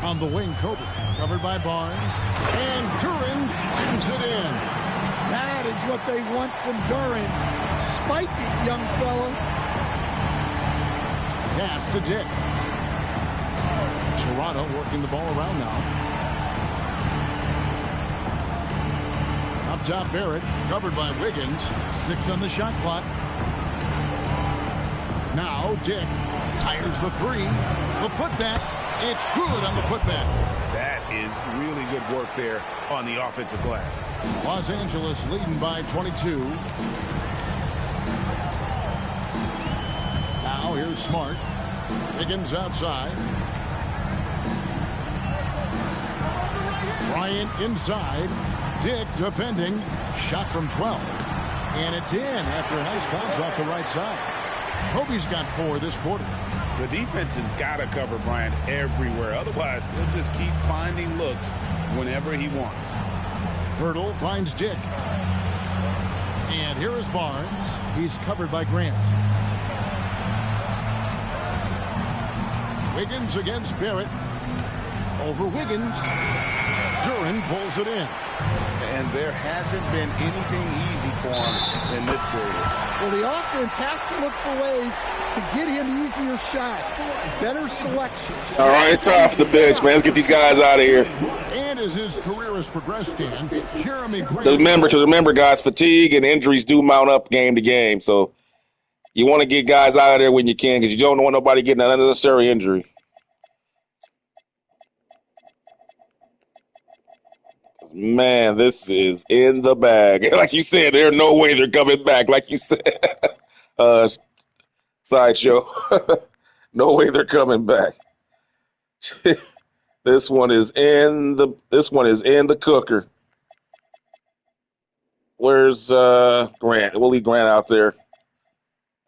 On the wing, Kobe. Covered by Barnes. And Duran slams it in. That is what they want from Duran. Spike it, young fellow. Pass to Dick. Toronto working the ball around now. Up top, Barrett, covered by Wiggins. 6 on the shot clock. Now Dick fires the 3. The putback. It's good on the putback. That is really good work there on the offensive glass. Los Angeles leading by 22. Now here's Smart. Wiggins outside. Bryant inside. Dick defending. Shot from 12. And it's in after a nice bounce off the right side. Kobe's got 4 this quarter. The defense has got to cover Bryant everywhere. Otherwise, he'll just keep finding looks whenever he wants. Pirtle finds Dick. And here is Barnes. He's covered by Grant. Wiggins against Barrett. Over Wiggins. Duran pulls it in. And there hasn't been anything easy for him in this period. Well, the offense has to look for ways to get him easier shots. Better selection. All right, it's time for the bench, man. Let's get these guys out of here. And as his career has progressed, Dan, Jeremy Grant. Remember, guys, fatigue and injuries do mount up game to game. So you want to get guys out of there when you can because you don't want nobody getting an unnecessary injury. Man, this is in the bag. Like you said, there's no way they're coming back. Like you said, Sideshow. No way they're coming back. This one is in the cooker. Where's Grant? We'll leave Grant out there,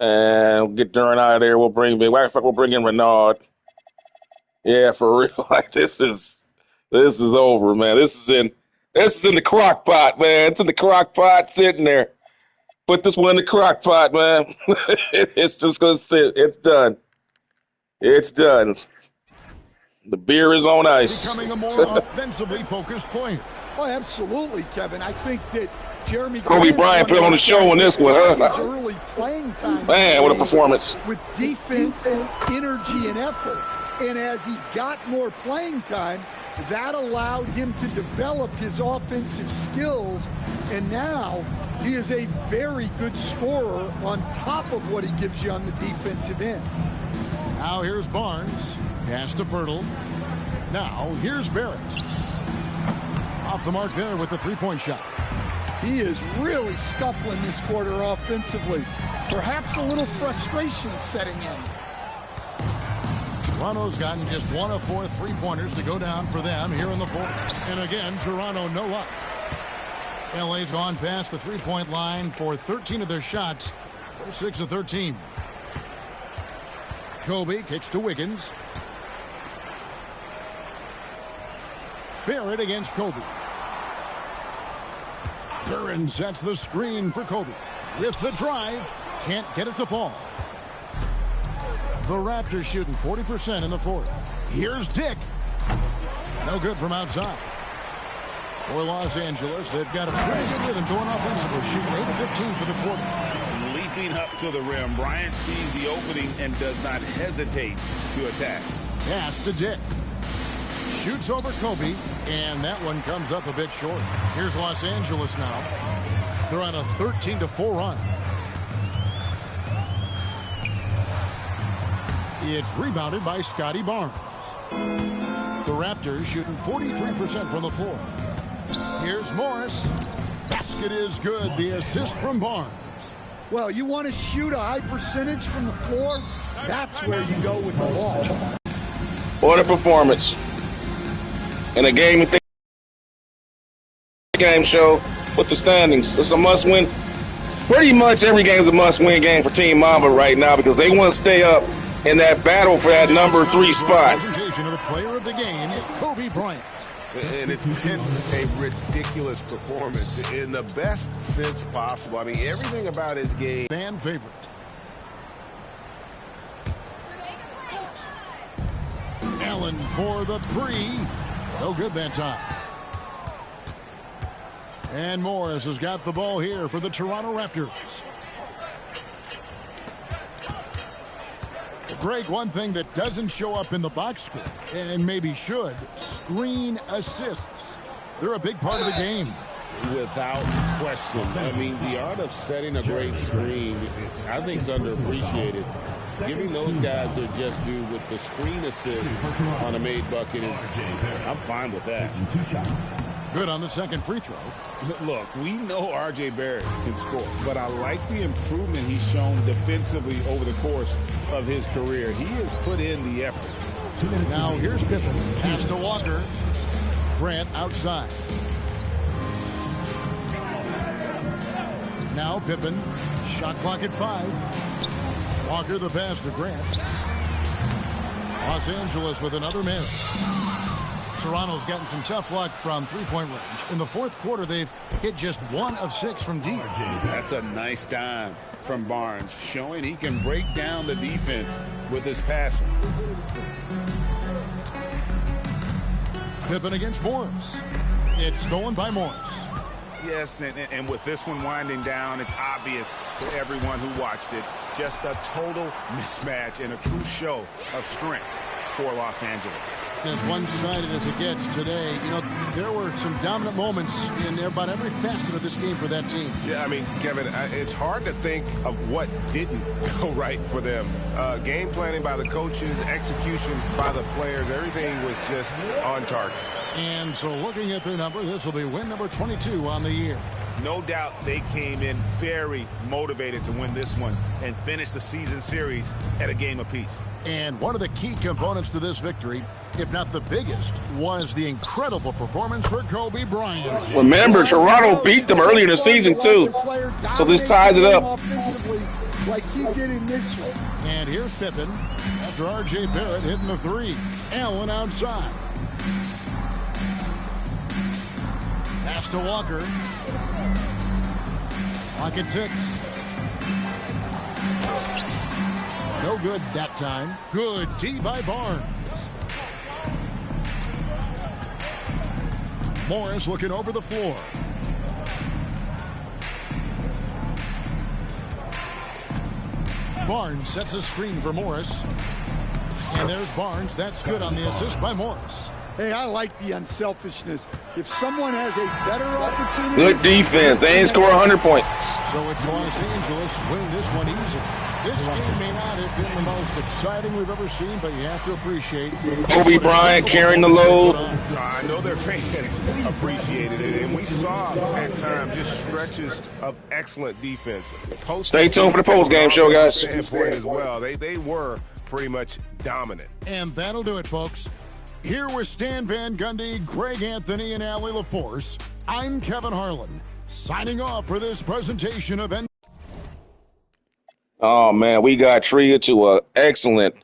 and we'll get Duran out of there. We'll bring in Renard. Yeah, for real. Like this is over, man. This is in the crock pot, man. It's in the crock pot sitting there. Put this one in the crock pot, man. It's just going to sit. It's done. It's done. The beer is on ice. Becoming a more offensively focused player. Oh, absolutely, Kevin. I think that Jeremy Kobe Bryant put on the show in this one, huh? Early playing time. Man, what a performance. With defense, energy, and effort. And as he got more playing time, that allowed him to develop his offensive skills. And now he is a very good scorer on top of what he gives you on the defensive end. Now here's Barnes. Pass to Pirtle. Now here's Barrett. Off the mark there with the three-point shot. He is really scuffling this quarter offensively. Perhaps a little frustration setting in. Toronto's gotten just 1 of 4 three-pointers to go down for them here in the fourth. And again, Toronto no luck. LA's gone past the three-point line for 13 of their shots. They're 6 of 13. Kobe kicks to Wiggins. Barrett against Kobe. Duran sets the screen for Kobe. With the drive, can't get it to fall. The Raptors shooting 40% in the fourth. Here's Dick. No good from outside. For Los Angeles, they've got a pretty good rhythm going offensively, shooting 8 of 15 for the quarter. Leaping up to the rim, Bryant sees the opening and does not hesitate to attack. Pass to Dick. Shoots over Kobe, and that one comes up a bit short. Here's Los Angeles now. They're on a 13-4 run. It's rebounded by Scotty Barnes. The Raptors shooting 43% from the floor. Here's Morris. Basket is good. The assist from Barnes. Well, you want to shoot a high percentage from the floor? That's where you go with the ball. What a performance. In a game show with the standings. It's a must-win. Pretty much every game is a must-win game for Team Mamba right now because they want to stay up in that battle for that number 3 spot. Presentation of the player of the game, Kobe Bryant. And it's been a ridiculous performance in the best sense possible. I mean, everything about his game. Fan favorite. Allen for the 3. No good that time. And Morris has got the ball here for the Toronto Raptors. Greg, one thing that doesn't show up in the box score, and maybe should, screen assists. They're a big part of the game. Without question. I mean, the art of setting a great screen, I think, is underappreciated. Giving those guys their just due with the screen assist on a made bucket is, I'm fine with that. Good on the second free throw. Look, we know R.J. Barrett can score, but I like the improvement he's shown defensively over the course of his career. He has put in the effort. Now here's Pippen. Pass to Walker. Grant outside. Now Pippen. Shot clock at 5. Walker the pass to Grant. Los Angeles with another miss. Toronto's gotten some tough luck from three-point range. In the fourth quarter, they've hit just 1 of 6 from deep. That's a nice dime from Barnes, showing he can break down the defense with his passing. Pippen against Morris. It's stolen by Morris. Yes, and with this one winding down, it's obvious to everyone who watched it. Just a total mismatch and a true show of strength for Los Angeles. As one-sided as it gets today, you know, there were some dominant moments in about every facet of this game for that team. Yeah, I mean, Kevin, it's hard to think of what didn't go right for them. Game planning by the coaches, execution by the players, everything was just on target. And so looking at their number, this will be win number 22 on the year. No doubt they came in very motivated to win this one and finish the season series at a game apiece. And one of the key components to this victory, if not the biggest, was the incredible performance for Kobe Bryant. Remember, Toronto beat them earlier in the season, too. So this ties it up. Like he did in this one. And here's Pippen after R.J. Barrett hitting the 3. Allen outside. Pass to Walker. Clock at 6. No good that time. Good D by Barnes. Morris looking over the floor. Barnes sets a screen for Morris. And there's Barnes. That's good on the assist by Morris. Hey, I like the unselfishness. If someone has a better opportunity... Good defense. They ain't score 100 points. So it's Los Angeles winning this one easy. This game may not have been the most exciting we've ever seen, but you have to appreciate... Kobe Bryant carrying the load. I know their fans appreciated it, and we saw at times just stretches of excellent defense. Stay tuned for the post-game show, guys. As well. They were pretty much dominant. And that'll do it, folks. Here with Stan Van Gundy, Greg Anthony, and Allie LaForce, I'm Kevin Harlan, signing off for this presentation of... Oh, man, we got treated to an excellent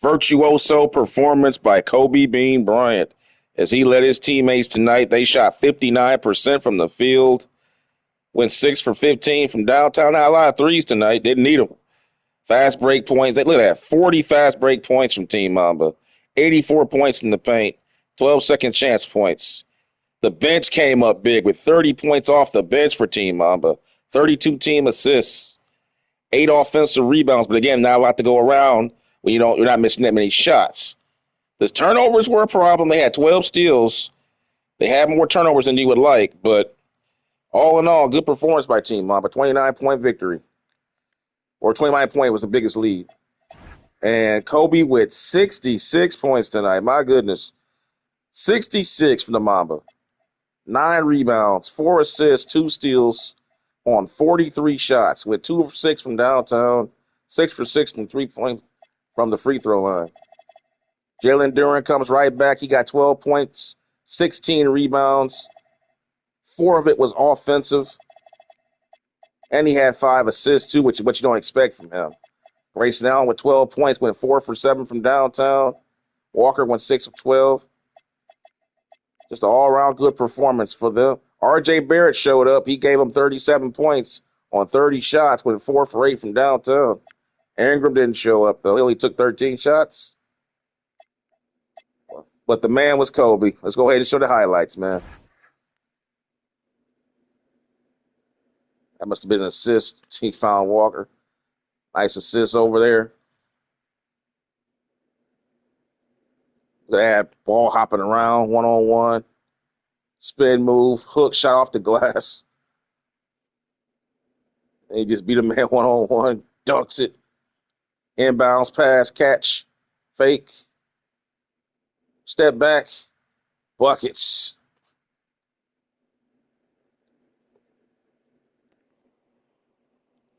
virtuoso performance by Kobe Bean Bryant. As he led his teammates tonight, they shot 59% from the field, went 6 for 15 from downtown. Now, a lot of threes tonight. Didn't need them. Fast break points. Look at that, 40 fast break points from Team Mamba. 84 points in the paint, 12 second chance points. The bench came up big with 30 points off the bench for Team Mamba, 32 team assists, 8 offensive rebounds. But again, not a lot to go around when you're not missing that many shots. The turnovers were a problem. They had 12 steals. They had more turnovers than you would like, but all in all, good performance by Team Mamba. 29-point victory. Or 29-point was the biggest lead. And Kobe with 66 points tonight. My goodness. 66 from the Mamba. 9 rebounds, 4 assists, 2 steals on 43 shots with 2 for 6 from downtown, 6 for 6 from 3-point from the free throw line. Jalen Duren comes right back. He got 12 points, 16 rebounds. 4 of it was offensive. And he had 5 assists, too, which is what you don't expect from him. Grayson Allen with 12 points, went 4 for 7 from downtown. Walker went 6 of 12. Just an all-around good performance for them. R.J. Barrett showed up. He gave them 37 points on 30 shots, went 4 for 8 from downtown. Ingram didn't show up, though. He only took 13 shots. But the man was Kobe. Let's go ahead and show the highlights, man. That must have been an assist. He found Walker. Nice assist over there. They had ball hopping around, one-on-one. Spin move, hook, shot off the glass. And he just beat a man one-on-one, dunks it. Inbounds, pass, catch, fake. Step back, buckets.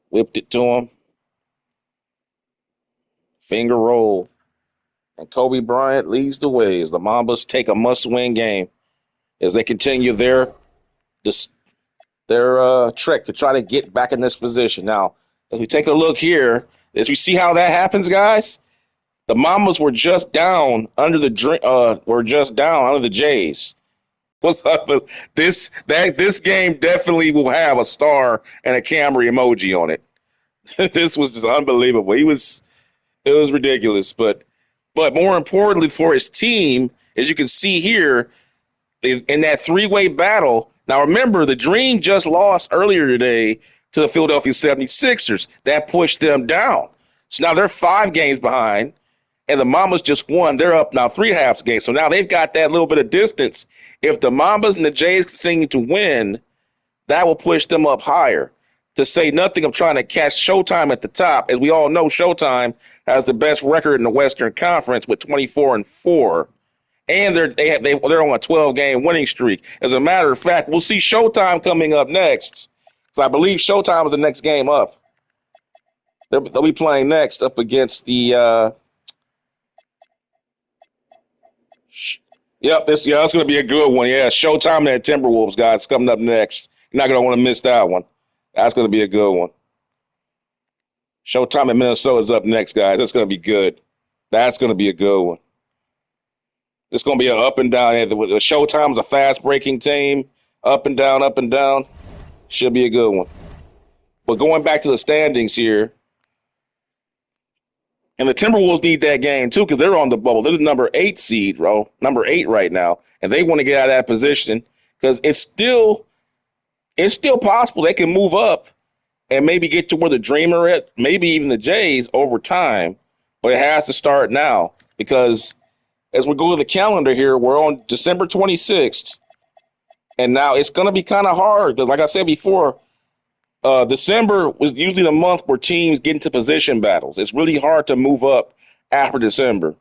Whipped it to him. Finger roll. And Kobe Bryant leads the way as the Mambas take a must-win game as they continue their trek to try to get back in this position. Now, if we take a look here, as we see how that happens, guys, the Mambas were just down under the Jays. What's up? This game definitely will have a star and a Camry emoji on it. This was just unbelievable. It was ridiculous, but more importantly for his team, as you can see here, in that three-way battle. Now, remember, the Dream just lost earlier today to the Philadelphia 76ers. That pushed them down. So now they're 5 games behind, and the Mambas just won. They're up now 3.5 games. So now they've got that little bit of distance. If the Mambas and the Jays continue to win, that will push them up higher. To say nothing of trying to catch Showtime at the top. As we all know, Showtime has the best record in the Western Conference with 24-4. And they're on a 12-game winning streak. As a matter of fact, we'll see Showtime coming up next. So I believe Showtime is the next game up. They'll be playing next up against the that's going to be a good one. Yeah, Showtime and the Timberwolves, guys, coming up next. You're not going to want to miss that one. That's going to be a good one. Showtime in Minnesota is up next, guys. That's going to be good. That's going to be a good one. It's going to be an up and down. Showtime's a fast-breaking team. Up and down, up and down. Should be a good one. But going back to the standings here, and the Timberwolves need that game, too, because they're on the bubble. They're the number 8 seed, bro. Number 8 right now. And they want to get out of that position because it's still possible they can move up and maybe get to where the Dream are at, maybe even the Jays over time. But it has to start now because as we go to the calendar here, we're on December 26th. And now it's going to be kind of hard. Like I said before, December was usually the month where teams get into position battles. It's really hard to move up after December.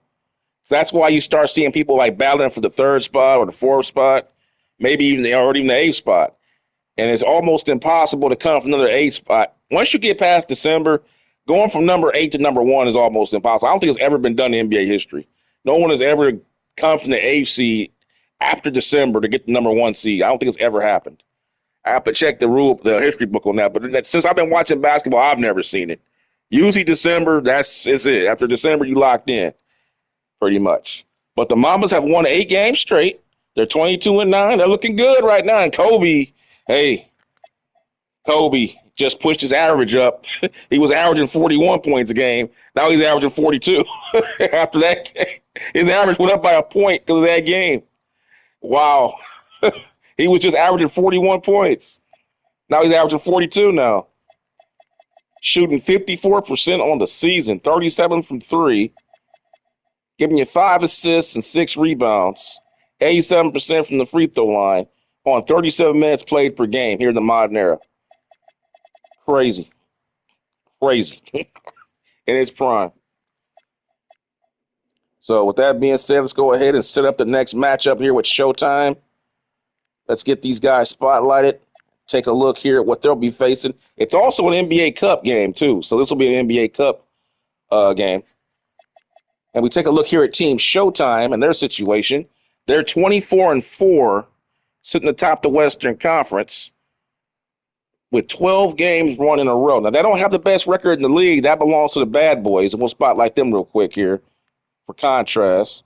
So that's why you start seeing people like battling for the 3rd spot or the 4th spot, maybe even the 8th spot. And it's almost impossible to come from another 8th spot. Once you get past December, going from number 8 to number 1 is almost impossible. I don't think it's ever been done in NBA history. No one has ever come from the 8th seed after December to get the number 1 seed. I don't think it's ever happened. I have to check the history book on that. But since I've been watching basketball, I've never seen it. Usually December, it's it. After December, you locked in, pretty much. But the Mambas have won 8 games straight. They're 22-9. They're looking good right now. And Kobe just pushed his average up. He was averaging 41 points a game. Now he's averaging 42. After that game, his average went up by a point because of that game. Wow. He was just averaging 41 points. Now he's averaging 42 now. Shooting 54% on the season, 37 from 3. giving you 5 assists and 6 rebounds, 87% from the free throw line on 37 minutes played per game here in the modern era. Crazy. Crazy. In his prime. So with that being said, let's go ahead and set up the next matchup here with Showtime. Let's get these guys spotlighted. Take a look here at what they'll be facing. It's also an NBA Cup game, too. So this will be an NBA Cup game. And we take a look here at Team Showtime and their situation. They're 24-4, sitting atop the Western Conference with 12 games run in a row. Now, they don't have the best record in the league. That belongs to the Bad Boys, and we'll spotlight them real quick here for contrast.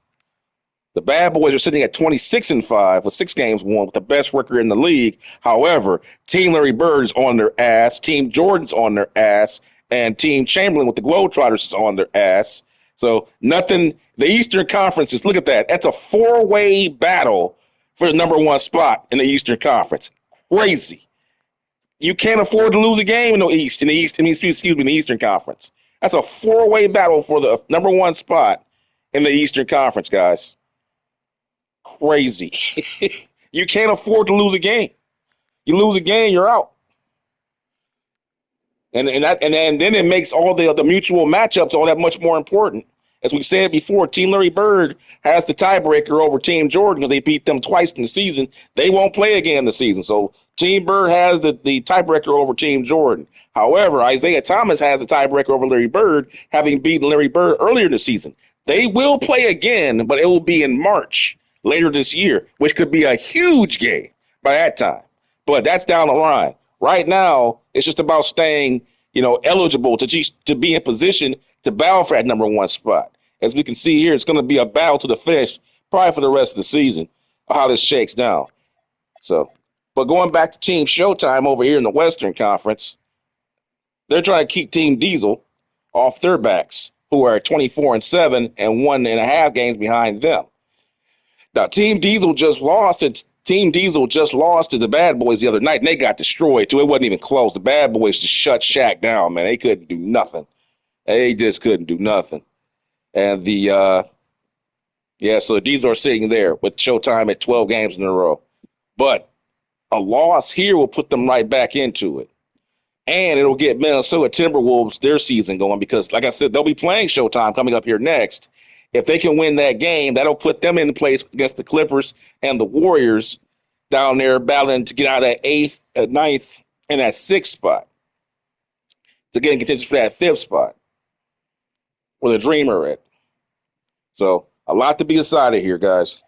The Bad Boys are sitting at 26-5 with 6 games won with the best record in the league. However, Team Larry Bird is on their ass, Team Jordan's on their ass, and Team Chamberlain with the Globetrotters is on their ass. So nothing, the Eastern Conference is, look at that. That's a 4-way battle for the number 1 spot in the Eastern Conference. Crazy. You can't afford to lose a game in the Eastern Conference. That's a 4-way battle for the number 1 spot in the Eastern Conference, guys. Crazy. You can't afford to lose a game. You lose a game, you're out. And then it makes all the mutual matchups all that much more important. As we said before, Team Larry Bird has the tiebreaker over Team Jordan because they beat them twice in the season. They won't play again this season. So Team Bird has the tiebreaker over Team Jordan. However, Isaiah Thomas has the tiebreaker over Larry Bird, having beaten Larry Bird earlier in the season. They will play again, but it will be in March later this year, which could be a huge game by that time. But that's down the line. Right now, it's just about staying, eligible to be in position to battle for that number 1 spot. As we can see here, it's going to be a battle to the finish, probably for the rest of the season, how this shakes down. So, but going back to Team Showtime over here in the Western Conference, they're trying to keep Team Diesel off their backs, who are 24-7 and 1.5 games behind them. Now, Team Diesel just lost to the Bad Boys the other night, and they got destroyed, too. It wasn't even close. The Bad Boys just shut Shaq down, man. They couldn't do nothing. They just couldn't do nothing. And so the Diesel are sitting there with Showtime at 12 games in a row. But a loss here will put them right back into it. And it'll get Minnesota Timberwolves their season going because, like I said, they'll be playing Showtime coming up here next. If they can win that game, that'll put them in place against the Clippers and the Warriors down there battling to get out of that 8th, 9th, and that 6th spot to get in contention for that 5th spot where the Dream are at. So a lot to be decided here, guys.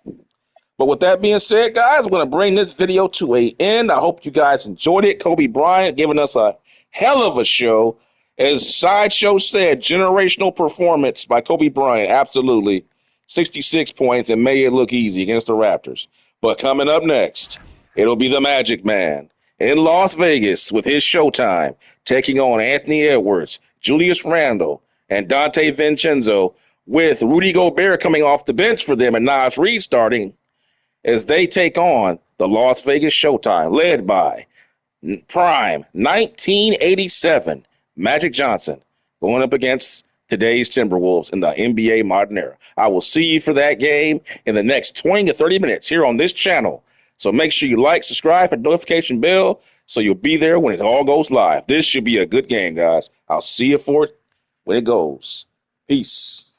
But with that being said, guys, I'm going to bring this video to an end. I hope you guys enjoyed it. Kobe Bryant giving us a hell of a show. As Sideshow said, generational performance by Kobe Bryant. Absolutely. 66 points and made it look easy against the Raptors. But coming up next, it'll be the Magic Man in Las Vegas with his Showtime, taking on Anthony Edwards, Julius Randle, and Dante Vincenzo, with Rudy Gobert coming off the bench for them and Naz Reid starting as they take on the Las Vegas Showtime, led by Prime 1987 Magic Johnson, going up against today's Timberwolves in the NBA modern era. I will see you for that game in the next 20 to 30 minutes here on this channel. So make sure you like, subscribe, and notification bell so you'll be there when it all goes live. This should be a good game, guys. I'll see you for it when it goes. Peace.